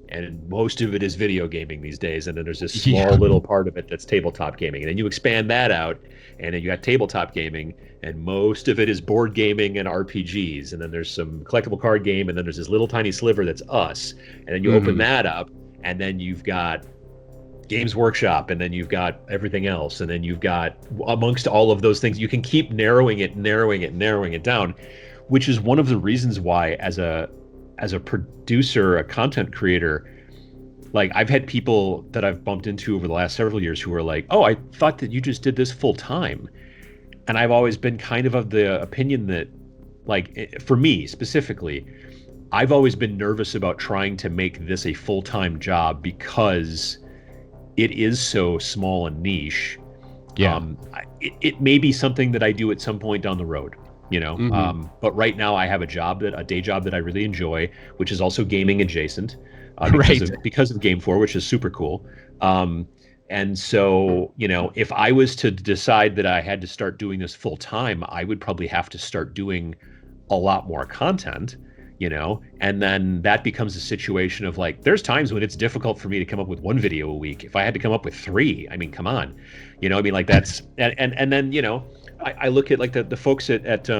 and most of it is video gaming these days. And then there's this small little part of it that's tabletop gaming. And then you expand that out, and then you got tabletop gaming, and most of it is board gaming and RPGs. And then there's some collectible card game, and then there's this little tiny sliver that's us. And then you open that up, and then you've got Games Workshop, and then you've got everything else, and then you've got, amongst all of those things, you can keep narrowing it down, which is one of the reasons why, as a producer, a content creator, like I've had people that I've bumped into over the last several years who are like, oh, I thought that you just did this full time. And I've always been kind of the opinion that, like, for me specifically, I've always been nervous about trying to make this a full-time job, because it is so small and niche. Yeah. It may be something that I do at some point down the road, but right now I have a day job that I really enjoy, which is also gaming adjacent, because of Game 4, which is super cool. And so, if I was to decide that I had to start doing this full time, I would probably have to start doing a lot more content. And then that becomes a situation of like, there's times when it's difficult for me to come up with 1 video a week. If I had to come up with 3, I mean, come on, I mean, like that's, and then, I look at like the folks at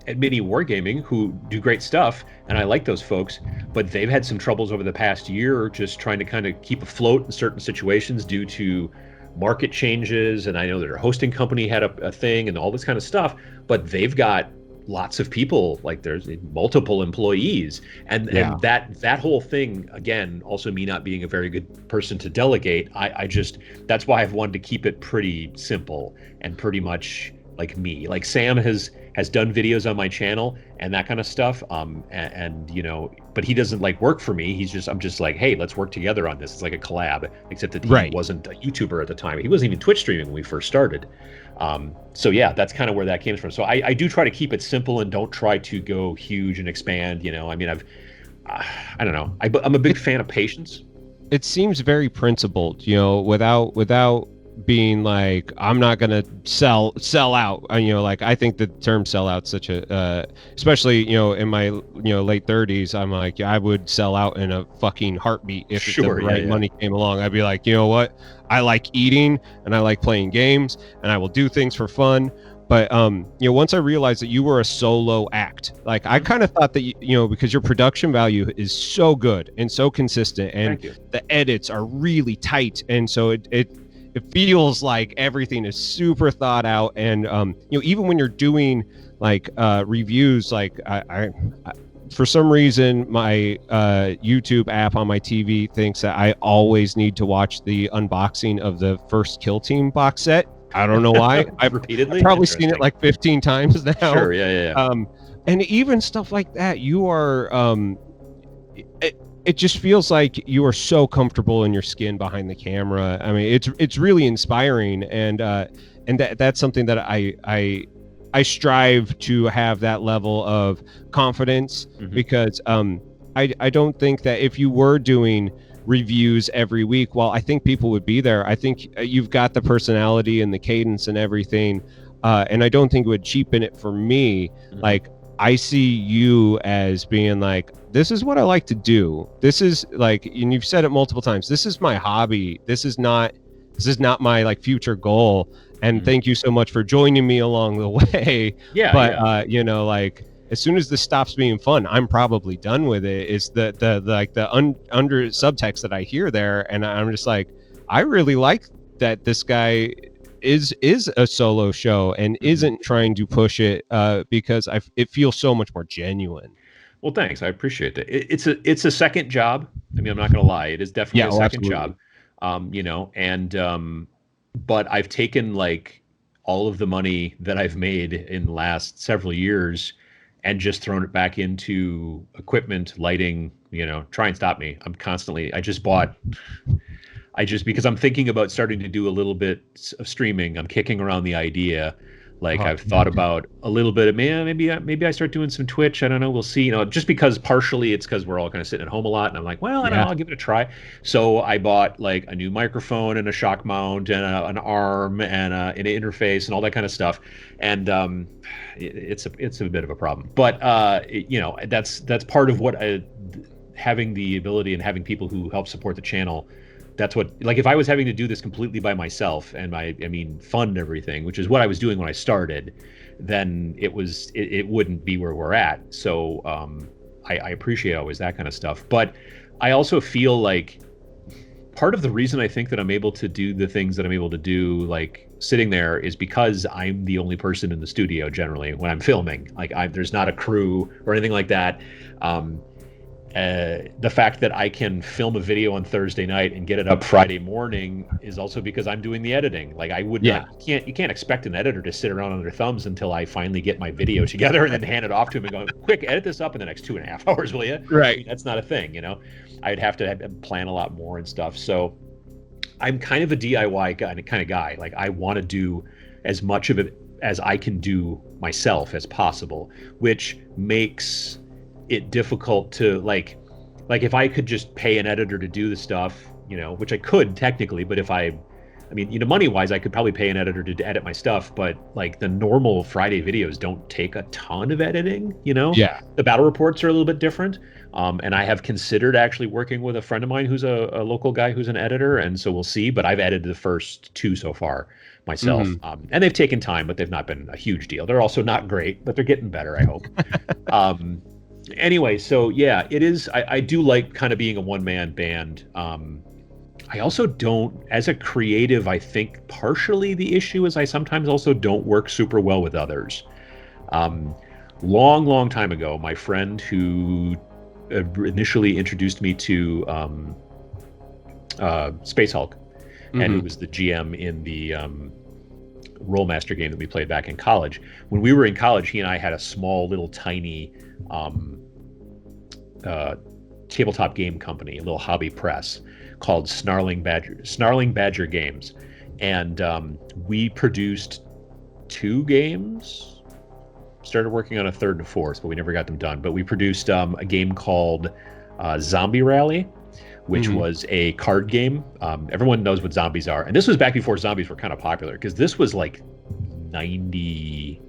at Mini Wargaming who do great stuff, and I like those folks, but they've had some troubles over the past year just trying to kind of keep afloat in certain situations due to market changes. And I know their hosting company had a thing and all this kind of stuff, but they've got lots of people, like there's multiple employees, and that whole thing, again, also me not being a very good person to delegate, I just, that's why I've wanted to keep it pretty simple and pretty much like me. Like Sam has done videos on my channel and that kind of stuff, and you know, but he doesn't like work for me. I'm just like, hey, let's work together on this. It's like a collab, except that he wasn't a YouTuber at the time. He wasn't even Twitch streaming when we first started. So yeah, that's kind of where that came from. So I do try to keep it simple and don't try to go huge and expand. You know, I mean, I don't know. I'm a big fan of patience. It seems very principled, you know, without being like, I'm not gonna sell out. You know, like I think the term sell out such a especially, you know, in my, you know, late 30s, I'm like, I would sell out in a fucking heartbeat if the right money came along. I'd be like, you know what, I like eating and I like playing games and I will do things for fun. But you know, once I realized that you were a solo act, like I kind of thought that you know, because your production value is so good and so consistent, and the edits are really tight, and so it feels like everything is super thought out. And you know, even when you're doing like reviews, like I for some reason my YouTube app on my TV thinks that I always need to watch the unboxing of the first Kill Team box set. I don't know why. I've probably seen it like 15 times now. Sure, yeah. And even stuff like that, you are it just feels like you are so comfortable in your skin behind the camera. I mean, it's really inspiring, and that's something that I strive to have, that level of confidence, because I don't think that if you were doing reviews every week, well, I think people would be there. I think you've got the personality and the cadence and everything, and I don't think it would cheapen it for me. Like, I see you as being like, this is what I like to do. This is like, and you've said it multiple times, this is my hobby. This is not my like future goal. And thank you so much for joining me along the way. But you know, like, as soon as this stops being fun, I'm probably done with it. Is the under subtext that I hear there, and I'm just like, I really like that this guy is a solo show and isn't trying to push it, because it feels so much more genuine. Well, thanks. I appreciate that. It's a second job. I mean, I'm not going to lie. It is definitely a second job. You know, and but I've taken like all of the money that I've made in the last several years and just thrown it back into equipment, lighting. You know, try and stop me. Because I'm thinking about starting to do a little bit of streaming. I'm kicking around the idea. Like, I've thought about a little bit of, maybe I start doing some Twitch. I don't know. We'll see. You know, just because partially it's because we're all kind of sitting at home a lot. And I'm like, well, I don't know. I'll give it a try. So I bought like a new microphone and a shock mount and an arm and an interface and all that kind of stuff. And it's a bit of a problem. But, you know, that's part of what having the ability and having people who help support the channel. That's what, like, if I was having to do this completely by myself and fund everything, which is what I was doing when I started, then it wouldn't be where we're at. So I appreciate always that kind of stuff. But I also feel like part of the reason I think that I'm able to do the things that I'm able to do, like sitting there, is because I'm the only person in the studio generally when I'm filming. Like, there's not a crew or anything like that. The fact that I can film a video on Thursday night and get it up Friday morning is also because I'm doing the editing. Like, I would not, you can't expect an editor to sit around on their thumbs until I finally get my video together and then hand it off to him and go, quick, edit this up in the next 2.5 hours, will you? Right. I mean, that's not a thing, you know. I'd have to plan a lot more and stuff. So I'm kind of a DIY kind of guy. Like, I want to do as much of it as I can do myself as possible, which makes it difficult to like if I could just pay an editor to do the stuff, you know, which I could technically, but if I I mean, money-wise, I could probably pay an editor to edit my stuff, but like the normal Friday videos don't take a ton of editing, Yeah. The battle reports are a little bit different. And I have considered actually working with a friend of mine who's a local guy who's an editor, and so we'll see. But I've edited the first 2 so far myself, and they've taken time, but they've not been a huge deal. They're also not great, but they're getting better, I hope. Anyway, so yeah, it is. I do like kind of being a one-man band. I also don't, as a creative, I think partially the issue is I sometimes also don't work super well with others. Long time ago, my friend who initially introduced me to Space Hulk, and who was the GM in the Rollmaster game that we played back in college. When we were in college, he and I had a small, little, tiny tabletop game company, a little hobby press called Snarling Badger Games, and we produced 2 games. Started working on a 3rd and 4th, but we never got them done. But we produced a game called Zombie Rally, which was a card game. Everyone knows what zombies are, and this was back before zombies were kind of popular, because this was like 90.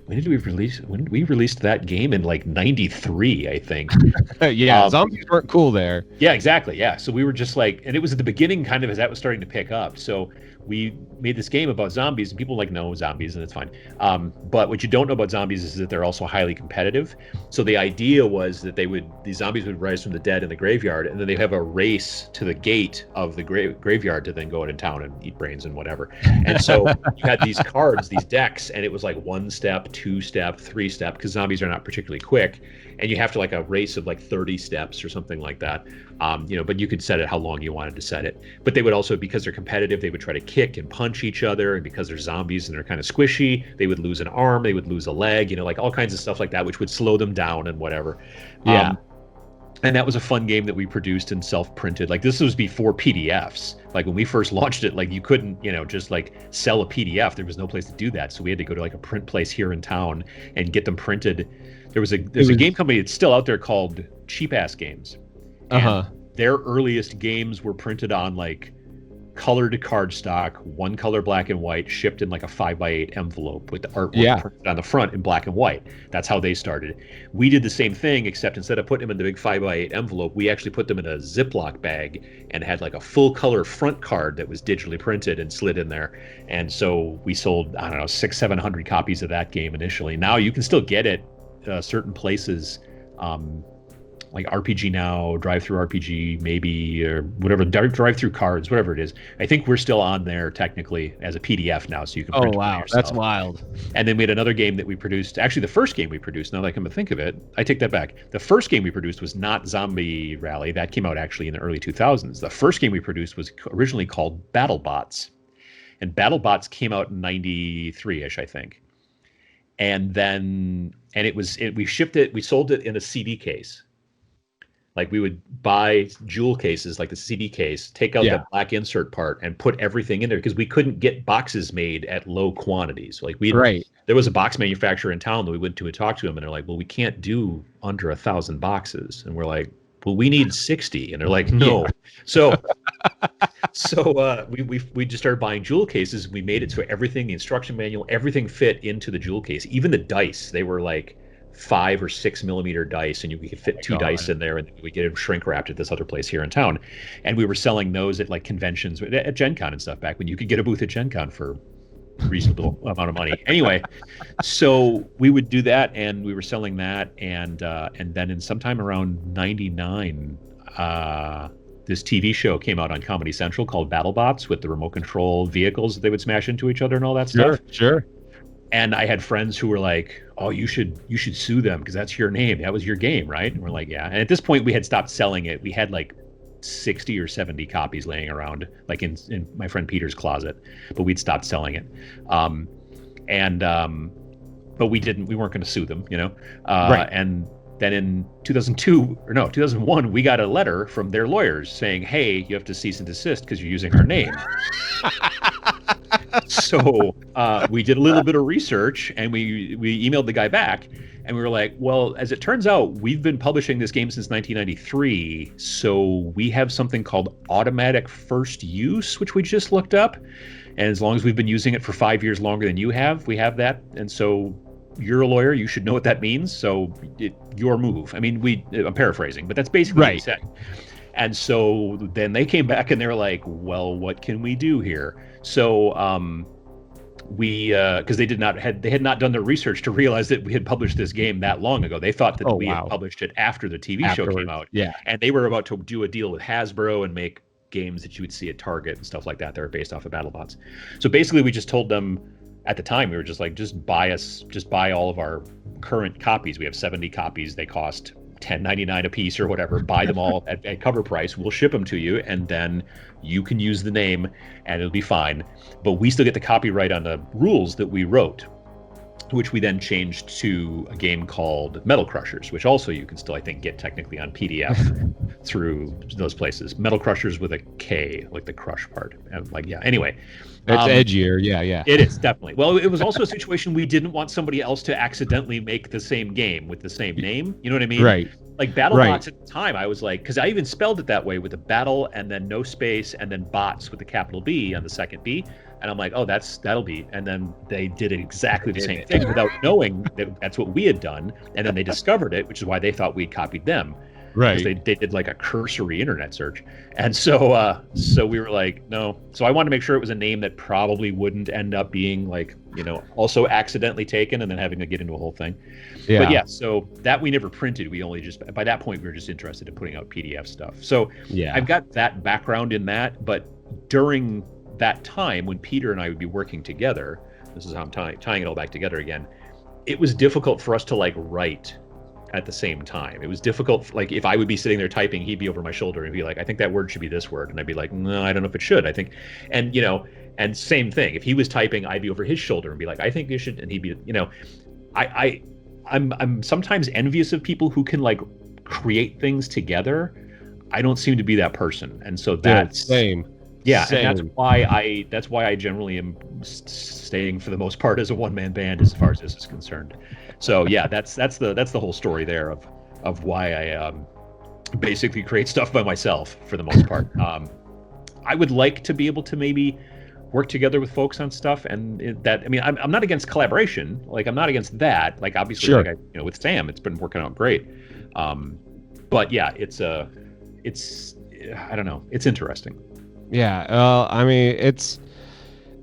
When did we released that game? In like 93, I think. Yeah, zombies weren't cool there. Yeah, exactly. Yeah. So we were just like, and it was at the beginning kind of as that was starting to pick up. So we made this game about zombies, and people were like, no, zombies, and it's fine. But what you don't know about zombies is that they're also highly competitive. So the idea was that these zombies would rise from the dead in the graveyard, and then they have a race to the gate of the graveyard to then go out in town and eat brains and whatever. And so you had these cards, these decks, and it was like 1 step, 2 step, 3 step, because zombies are not particularly quick. And you have to like a race of like 30 steps or something like that. But you could set it how long you wanted to set it. But they would also, because they're competitive, they would try to kick and punch each other. And because they're zombies and they're kind of squishy, they would lose an arm, they would lose a leg, like all kinds of stuff like that, which would slow them down and whatever. Yeah. And that was a fun game that we produced and self-printed. Like, this was before PDFs. Like, when we first launched it, like, you couldn't, just like sell a PDF. There was no place to do that. So we had to go to like a print place here in town and get them printed. There's a game company that's still out there called Cheap Ass Games. And their earliest games were printed on like colored cardstock, 1 color black and white, shipped in like a 5x8 envelope with the artwork printed on the front in black and white. That's how they started. We did the same thing, except instead of putting them in the big 5x8 envelope, we actually put them in a Ziploc bag and had like a full color front card that was digitally printed and slid in there. And so we sold, I don't know, 600-700 copies of that game initially. Now you can still get it certain places, like RPG Now, Drive-Thru RPG, maybe, or whatever, Drive-Thru Cards, whatever it is. I think we're still on there technically as a PDF now, so you can print it yourself. That's wild. And then we had another game that we produced. Actually, the first game we produced, now that I come to think of it, I take that back. The first game we produced was not Zombie Rally. That came out actually in the early 2000s. The first game we produced was originally called BattleBots. And BattleBots came out in 93-ish, I think. And then, we shipped it, we sold it in a CD case. Like, we would buy jewel cases, like the CD case, take out the black insert part and put everything in there, because we couldn't get boxes made at low quantities. Like, there was a box manufacturer in town that we went to and talked to them, and they're like, well, we can't do under 1,000 boxes. And we're like, well, we need 60. And they're like, no. So we just started buying jewel cases. We made it so everything, the instruction manual, everything fit into the jewel case. Even the dice, they were like 5 or 6 millimeter dice, and we could fit 2 dice in there, and we get them shrink wrapped at this other place here in town. And we were selling those at like conventions, at Gen Con and stuff, back when you could get a booth at Gen Con for a reasonable amount of money. Anyway, so we would do that, and we were selling that, and then in sometime around 99, this TV show came out on Comedy Central called BattleBots, with the remote control vehicles that they would smash into each other and all that stuff. Sure. And I had friends who were like, oh, you should sue them, because that's your name. That was your game, right? And we're like, yeah. And at this point, we had stopped selling it. We had like 60 or 70 copies laying around, like in my friend Peter's closet, but we'd stopped selling it. But we weren't going to sue them, Right. And then in 2001, we got a letter from their lawyers saying, hey, you have to cease and desist because you're using our name. So we did a little bit of research, and we emailed the guy back, and we were like, well, as it turns out, we've been publishing this game since 1993, so we have something called automatic first use, which we just looked up, and as long as we've been using it for 5 years longer than you have, we have that, and so you're a lawyer, you should know what that means, so your move. I mean, I'm paraphrasing, but that's basically what he said. And so then they came back and they were like, well, what can we do here? So because they had not done their research to realize that we had published this game that long ago. They thought that we had published it after the TV show came out. Yeah. And they were about to do a deal with Hasbro and make games that you would see at Target and stuff like that. They were based off of BattleBots. So basically we just told them at the time, we were just like, just buy all of our current copies. We have 70 copies. They cost $10.99 a piece or whatever. Buy them all at cover price. We'll ship them to you, and then you can use the name, and it'll be fine. But we still get the copyright on the rules that we wrote, which we then changed to a game called Metal Crushers, which also you can still, I think, get technically on PDF through those places. Metal Crushers with a K, like the crush part. Anyway. It's edgier, yeah. It is, definitely. Well, it was also a situation we didn't want somebody else to accidentally make the same game with the same name. You know what I mean? Right. Like BattleBots at the time, I was like, because I even spelled it that way with a battle and then no space and then bots with a capital B on the second B. And I'm like, oh, that'll be. And then they did exactly the same thing without knowing that that's what we had done. And then they discovered it, which is why they thought we'd copied them. Right. Because they did like a cursory internet search. And so we were like, no. So I wanted to make sure it was a name that probably wouldn't end up being like, also accidentally taken and then having to get into a whole thing. Yeah. But yeah, so that we never printed. We only by that point, we were just interested in putting out PDF stuff. So yeah, I've got that background in that. But during that time when Peter and I would be working together, this is how I'm tying it all back together again, it was difficult for us to like write at the same time. It was difficult. Like if I would be sitting there typing, he'd be over my shoulder and be like, I think that word should be this word. And I'd be like, no, I don't know if it should. I think, and and same thing. If he was typing, I'd be over his shoulder and be like, I think you should. And he'd be, I'm sometimes envious of people who can like create things together. I don't seem to be that person. And so that's same. Yeah, same. And that's why I generally am staying for the most part as a one-man band as far as this is concerned. So yeah, that's the whole story there of why I basically create stuff by myself for the most part. I would like to be able to maybe work together with folks on stuff, and I'm not against collaboration. Like I'm not against that. Like obviously, sure. Like with Sam, it's been working out great. But yeah, it's I don't know, it's interesting. Yeah,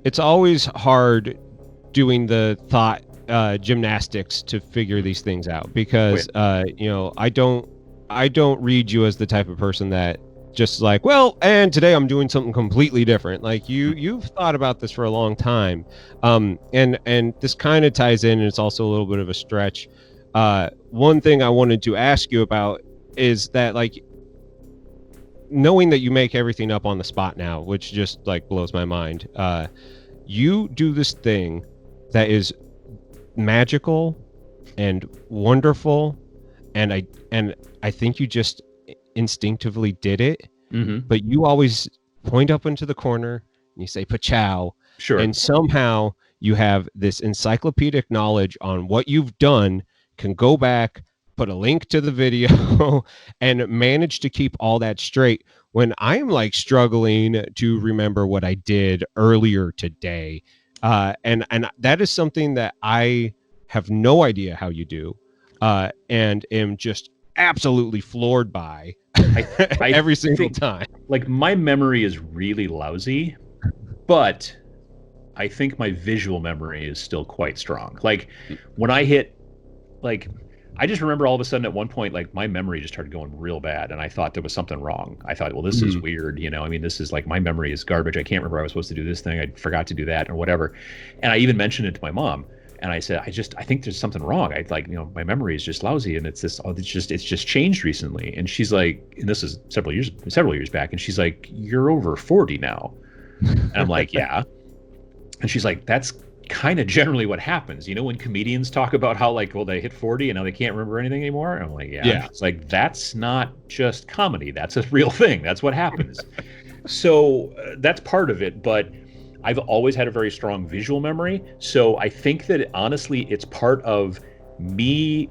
it's always hard doing the thought gymnastics to figure these things out because I don't read you as the type of person that just like, well, and today I'm doing something completely different. Like you've thought about this for a long time, and this kind of ties in, and it's also a little bit of a stretch. One thing I wanted to ask you about is that like, knowing that you make everything up on the spot now, which just like blows my mind. You do this thing that is magical and wonderful, and I think you just instinctively did it. Mm-hmm. But you always point up into the corner and you say Pa-Chow. Sure. And somehow you have this encyclopedic knowledge on what you've done, can go back, put a link to the video and manage to keep all that straight when I'm like struggling to remember what I did earlier today. And that is something that I have no idea how you do, and am just absolutely floored by every single time. Like my memory is really lousy, but I think my visual memory is still quite strong. Like when I hit, like, I just remember all of a sudden at one point, like my memory just started going real bad, and I thought there was something wrong. I thought, well, this is weird, this is like, my memory is garbage. I can't remember I was supposed to do this thing. I forgot to do that or whatever. And I even mentioned it to my mom, and I said, I think there's something wrong. I like, my memory is just lousy, and it's just changed recently. And she's like, and this is several years back, and she's like, you're over 40 now. And I'm like, yeah. And she's like, that's kind of generally what happens, when comedians talk about how like, well, they hit 40 and now they can't remember anything anymore. And I'm like, yeah. It's like, that's not just comedy, that's a real thing, that's what happens. So that's part of it. But I've always had a very strong visual memory. So I think that honestly, it's part of me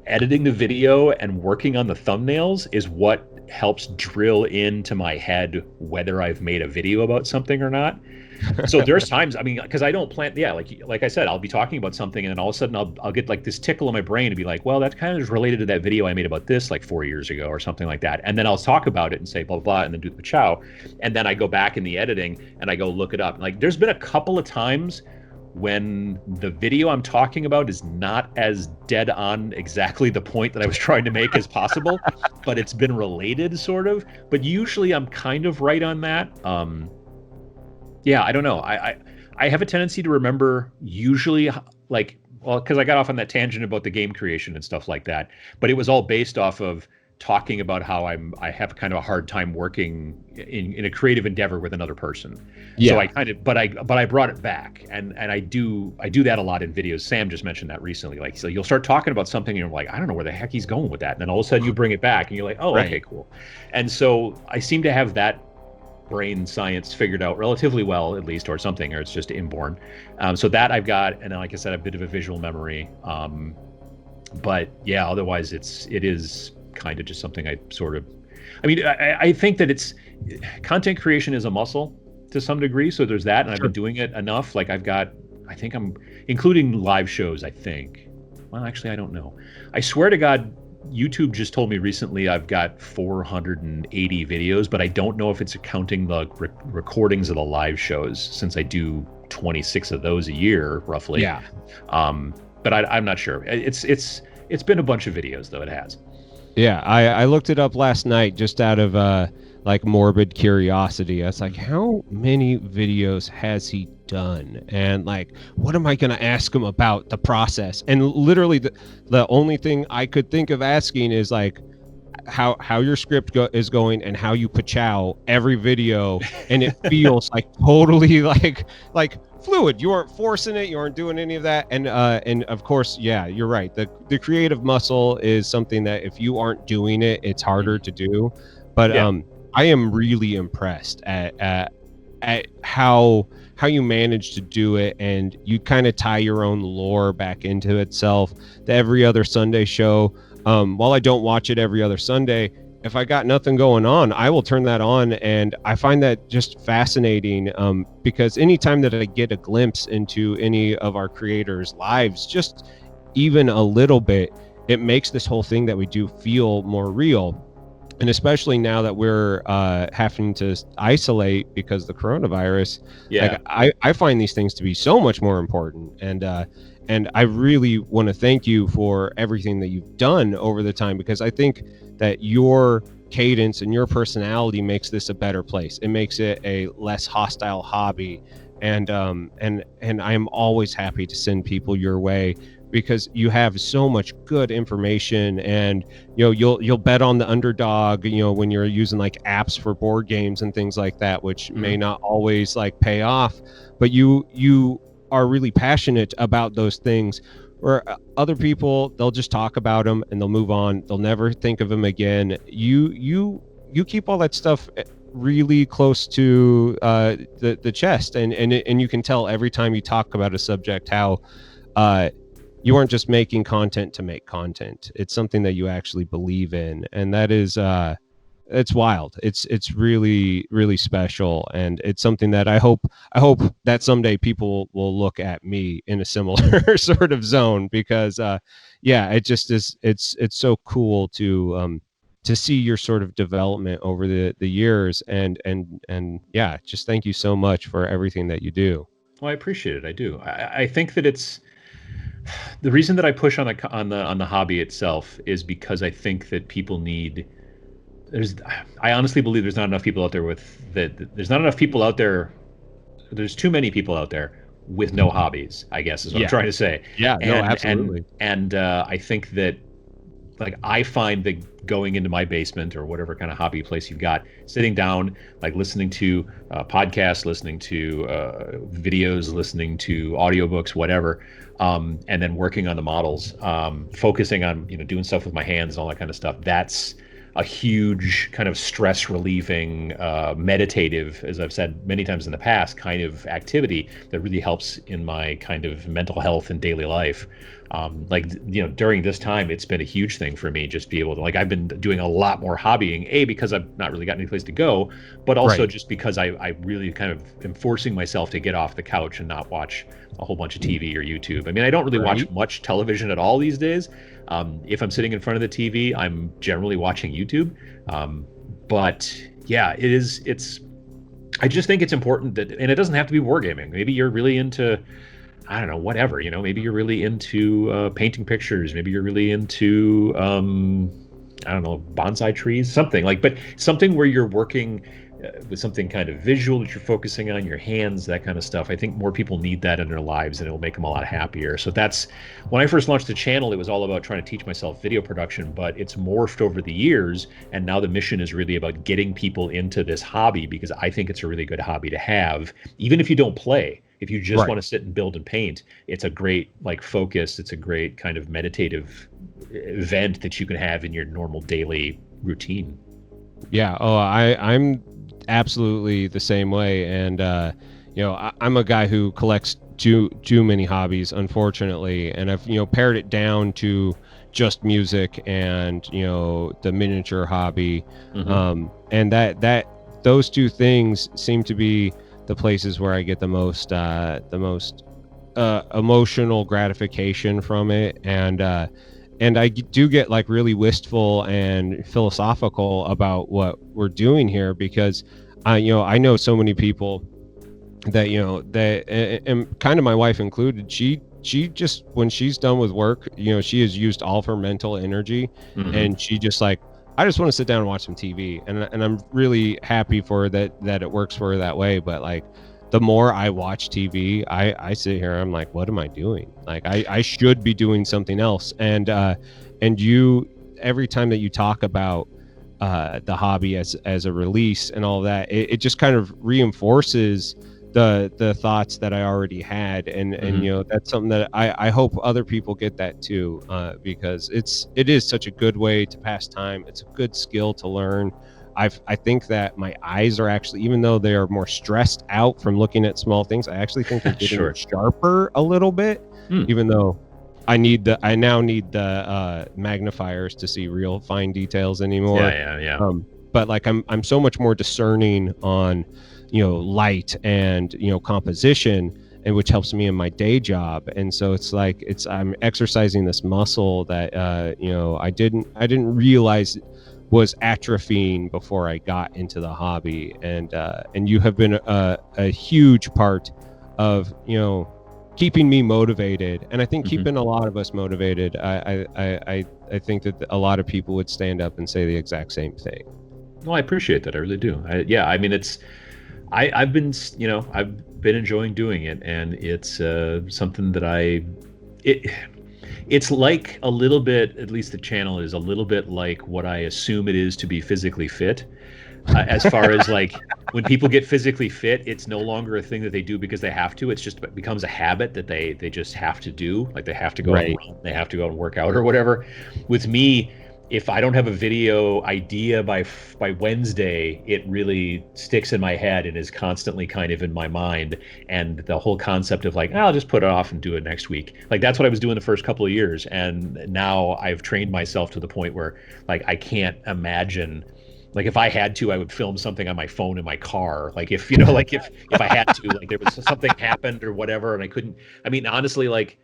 editing the video and working on the thumbnails is what helps drill into my head whether I've made a video about something or not. So there's times, I mean, because I don't plan, yeah, like I said, I'll be talking about something and then all of a sudden I'll get like this tickle in my brain to be like, well, that kind of is related to that video I made about this like 4 years ago or something like that. And then I'll talk about it and say blah, blah, blah, and then do the Pa-Chow. And then I go back in the editing and I go look it up. Like there's been a couple of times when the video I'm talking about is not as dead on exactly the point that I was trying to make as possible, but it's been related sort of. But usually I'm kind of right on that. Yeah, I don't know. I have a tendency to remember usually like, well, because I got off on that tangent about the game creation and stuff like that, but it was all based off of talking about how I have kind of a hard time working in a creative endeavor with another person. Yeah. So I kind of, but I brought it back, and I do that a lot in videos. Sam just mentioned that recently. Like, so you'll start talking about something and you're like, I don't know where the heck he's going with that, and then all of a sudden you bring it back and you're like, oh, Right. Okay, cool. And so I seem to have that brain science figured out relatively well, at least, or something, or it's just inborn. So that I've got, and like I said, a bit of a visual memory. But yeah, otherwise it is kind of just something I sort of, I mean, I think that it's content creation is a muscle to some degree. So there's that, and I've been doing it enough. Like I think I'm including live shows. I think, well, actually, I don't know. I swear to God, YouTube just told me recently I've got 480 videos, but I don't know if it's counting the recordings of the live shows, since I do 26 of those a year, roughly. Yeah. But I'm not sure. It's been a bunch of videos, though. It has. Yeah, I looked it up last night just out of like morbid curiosity. I was like, how many videos has he done? And like, what am I going to ask him about the process? And literally the only thing I could think of asking is like how your script is going and how you Pa-Chow every video. And it feels like totally like fluid. You aren't forcing it. You aren't doing any of that. And of course, yeah, you're right. The creative muscle is something that if you aren't doing it, it's harder to do. But Yeah. I am really impressed at how you manage to do it, and you kind of tie your own lore back into itself. The Every Other Sunday show, while I don't watch it every other Sunday, if I got nothing going on, I will turn that on, and I find that just fascinating, because anytime that I get a glimpse into any of our creators' lives, just even a little bit, it makes this whole thing that we do feel more real. And especially now that we're having to isolate because of the coronavirus, Yeah. like, I find these things to be so much more important. And I really want to thank you for everything that you've done over the time, because I think that your cadence and your personality makes this a better place. It makes it a less hostile hobby. And I am always happy to send people your way, because you have so much good information, and you'll bet on the underdog, when you're using like apps for board games and things like that, which may not always like pay off, but you are really passionate about those things, where other people, they'll just talk about them and they'll move on. They'll never think of them again. You keep all that stuff really close to the chest, and you can tell every time you talk about a subject how you aren't just making content to make content. It's something that you actually believe in, and that is it's wild. It's really, really special, and it's something that I hope that someday people will look at me in a similar sort of zone, because yeah, it just is. It's so cool to see your sort of development over the years, and yeah, just thank you so much for everything that you do. Well, I appreciate it. I do. I think that it's the reason that I push on the hobby itself is because I think that people need. I honestly believe there's not enough people out there there's not enough people out there. There's too many people out there with no hobbies, I guess is what I'm trying to say. Yeah, no, absolutely. And I think that, like, I find that going into my basement or whatever kind of hobby place you've got, sitting down, like listening to podcasts, listening to videos, listening to audiobooks, whatever, and then working on the models, focusing on doing stuff with my hands and all that kind of stuff. a huge kind of stress relieving, meditative, as I've said many times in the past, kind of activity that really helps in my kind of mental health and daily life. During this time, it's been a huge thing for me, just be able to, like, I've been doing a lot more hobbying, because I've not really got any place to go, but also Right. just because I really kind of am forcing myself to get off the couch and not watch a whole bunch of TV or YouTube. I mean, I don't really watch Right. much television at all these days. If I'm sitting in front of the TV, I'm generally watching YouTube. But yeah, I just think it's important that, and it doesn't have to be wargaming. Maybe you're really into, I don't know, whatever, maybe you're really into painting pictures. Maybe you're really into, I don't know, bonsai trees, but something where you're working with something kind of visual that you're focusing on, your hands, that kind of stuff. I think more people need that in their lives, and it'll make them a lot happier. So that's, when I first launched the channel, it was all about trying to teach myself video production, but it's morphed over the years. And now the mission is really about getting people into this hobby, because I think it's a really good hobby to have, even if you don't play. If you just Right. want to sit and build and paint, it's a great focus. It's a great kind of meditative event that you can have in your normal daily routine. Yeah. Oh, I'm absolutely the same way. And, I'm a guy who collects too many hobbies, unfortunately. And I've, pared it down to just music and, the miniature hobby. Mhm. And those two things seem to be the places where I get the most emotional gratification from it. And I do get like really wistful and philosophical about what we're doing here, because I know so many people that, and kind of my wife included, she just, when she's done with work, she has used all of her mental energy, Mhm. and she just like, I just want to sit down and watch some TV, and I'm really happy for her that it works for her that way. But like, the more I watch TV, I sit here, I'm like, what am I doing? Like, I should be doing something else. And you, every time that you talk about the hobby as a release and all that, it just kind of reinforces the thoughts that I already had. And Mhm. that's something that I hope other people get that too, because it is such a good way to pass time. It's a good skill to learn. I think that my eyes are actually, even though they are more stressed out from looking at small things, I actually think they're getting Sure. sharper a little bit, Hmm. even though I now need the magnifiers to see real fine details Yeah, anymore. yeah, yeah. But like, I'm so much more discerning on, light and, composition, and which helps me in my day job. And so it's like, I'm exercising this muscle that, I didn't realize was atrophying before I got into the hobby. And you have been a huge part of, keeping me motivated, and I think Mhm. keeping a lot of us motivated. I think that a lot of people would stand up and say the exact same thing. Well, I appreciate that. I really do. Yeah, I mean, I've been, I've been enjoying doing it, and it's something that it, it's like a little bit, at least the channel is a little bit like what I assume it is to be physically fit. As far as like, when people get physically fit, it's no longer a thing that they do because they have to. It's just, it becomes a habit that they just have to do. Like, they have to go out and Right. run, they have to go out and work out or whatever. With me, if I don't have a video idea by Wednesday, it really sticks in my head and is constantly kind of in my mind. And the whole concept of like, "Oh, I'll just put it off and do it next week." Like, that's what I was doing the first couple of years. And now I've trained myself to the point where, like, I can't imagine, like, if I had to, I would film something on my phone in my car. Like, if, like, if I had to, like, there was something happened or whatever, and I couldn't. I mean, honestly, like,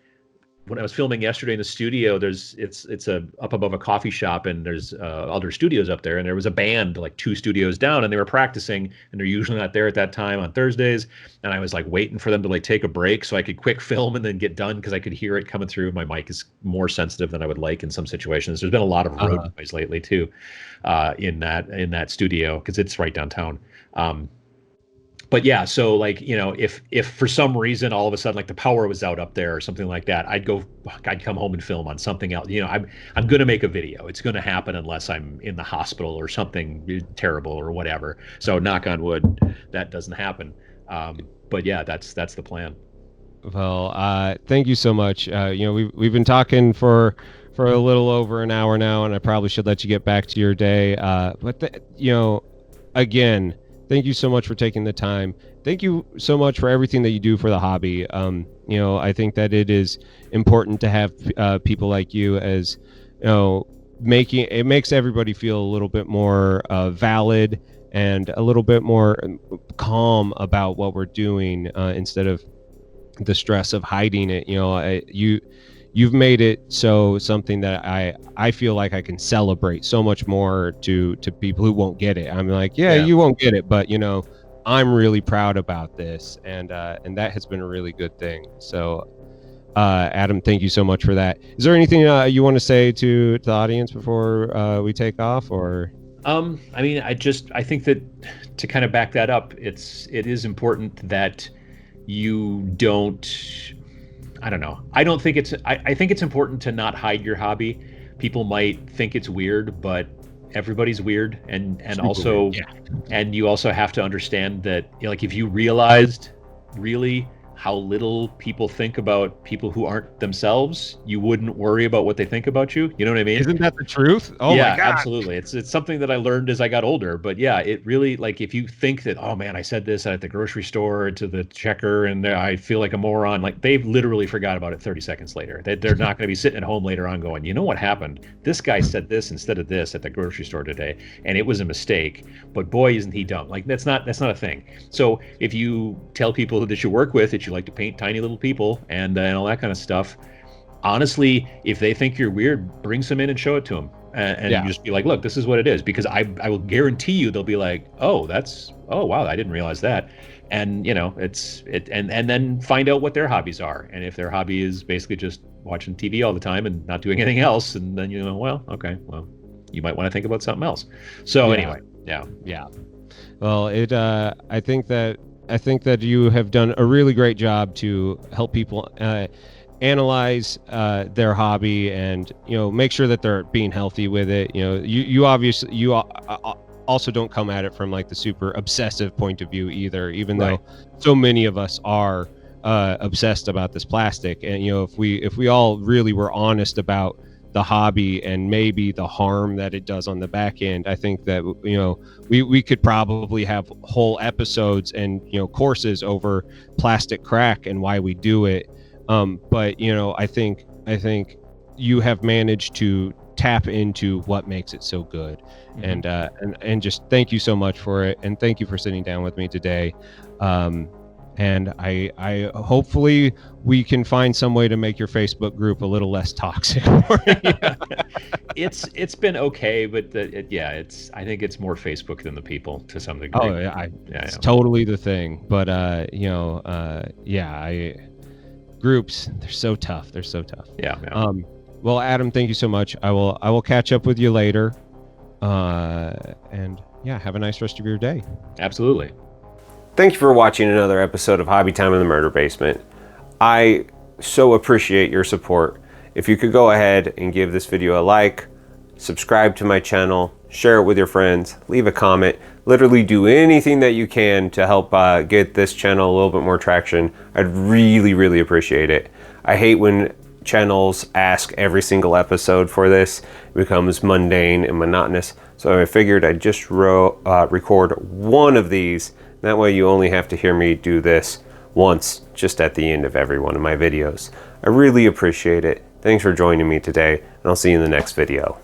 when I was filming yesterday in the studio, it's a up above a coffee shop, and there's other studios up there, and there was a band like two studios down, and they were practicing, and they're usually not there at that time on Thursdays, and I was like waiting for them to like take a break so I could quick film and then get done, because I could hear it coming through. My mic is more sensitive than I would like in some situations. There's been a lot of road Uh, noise lately too, in that studio, because it's right downtown. But yeah, so like, if for some reason all of a sudden like the power was out up there or something like that, I'd come home and film on something else. I'm gonna make a video. It's gonna happen unless I'm in the hospital or something terrible or whatever. So knock on wood, that doesn't happen. But yeah, that's the plan. well, thank you so much. We've been talking for for a little over an hour now, and I probably should let you get back to your day. Again, thank you so much for taking the time. Thank you so much for everything that you do for the hobby. I think that it is important to have people like you, as makes everybody feel a little bit more valid and a little bit more calm about what we're doing, instead of the stress of hiding it. You've made it so something that I feel like I can celebrate so much more to people who won't get it. I'm like, yeah, you won't get it, but I'm really proud about this, and that has been a really good thing. So Adam, thank you so much for that. Is there anything you want to say to the audience before we take off? Or I think that to kind of back that up, it is important that you don't, I don't know. I think it's important to not hide your hobby. People might think it's weird, but everybody's weird, and also weird. Yeah. And you also have to understand that, if you realized really how little people think about people who aren't themselves, you wouldn't worry about what they think about you. You know what I mean? Isn't that the truth? Oh yeah, my God. Absolutely. It's something that I learned as I got older. But yeah, it really, if you think that, oh man, I said this at the grocery store to the checker and I feel like a moron, they've literally forgot about it 30 seconds later. They're not going to be sitting at home later on going, you know what happened? This guy said this instead of this at the grocery store today, and it was a mistake. But boy, isn't he dumb? That's not a thing. So if you tell people that you work with that you like to paint tiny little people and all that kind of stuff, honestly, if they think you're weird, bring some in and show it to them, and you just be like, look, this is what it is, because I will guarantee you they'll be like, oh wow, I didn't realize that. And and then find out what their hobbies are, and if their hobby is basically just watching TV all the time and not doing anything else, and then well, okay, well, you might want to think about something else. So anyway, yeah. Well, I think that you have done a really great job to help people analyze their hobby, and make sure that they're being healthy with it. You obviously also don't come at it from the super obsessive point of view either, even though so many of us are obsessed about this plastic. And if we all really were honest about the hobby and maybe the harm that it does on the back end, I think that we could probably have whole episodes and courses over plastic crack and why we do it. But I think you have managed to tap into what makes it so good. Mm-hmm. And just thank you so much for it, and thank you for sitting down with me today. And I hopefully we can find some way to make your Facebook group a little less toxic. It's been okay, but I think it's more Facebook than the people to some degree. Oh yeah, it's totally the thing. But groups, they're so tough. Yeah. Well, Adam, thank you so much. I will catch up with you later. And have a nice rest of your day. Absolutely. Thank you for watching another episode of Hobby Time in the Murder Basement. I so appreciate your support. If you could go ahead and give this video a like, subscribe to my channel, share it with your friends, leave a comment, literally do anything that you can to help get this channel a little bit more traction. I'd really, really appreciate it. I hate when channels ask every single episode for this. It becomes mundane and monotonous. So I figured I'd just record one of these. That way you only have to hear me do this once, just at the end of every one of my videos. I really appreciate it. Thanks for joining me today, and I'll see you in the next video.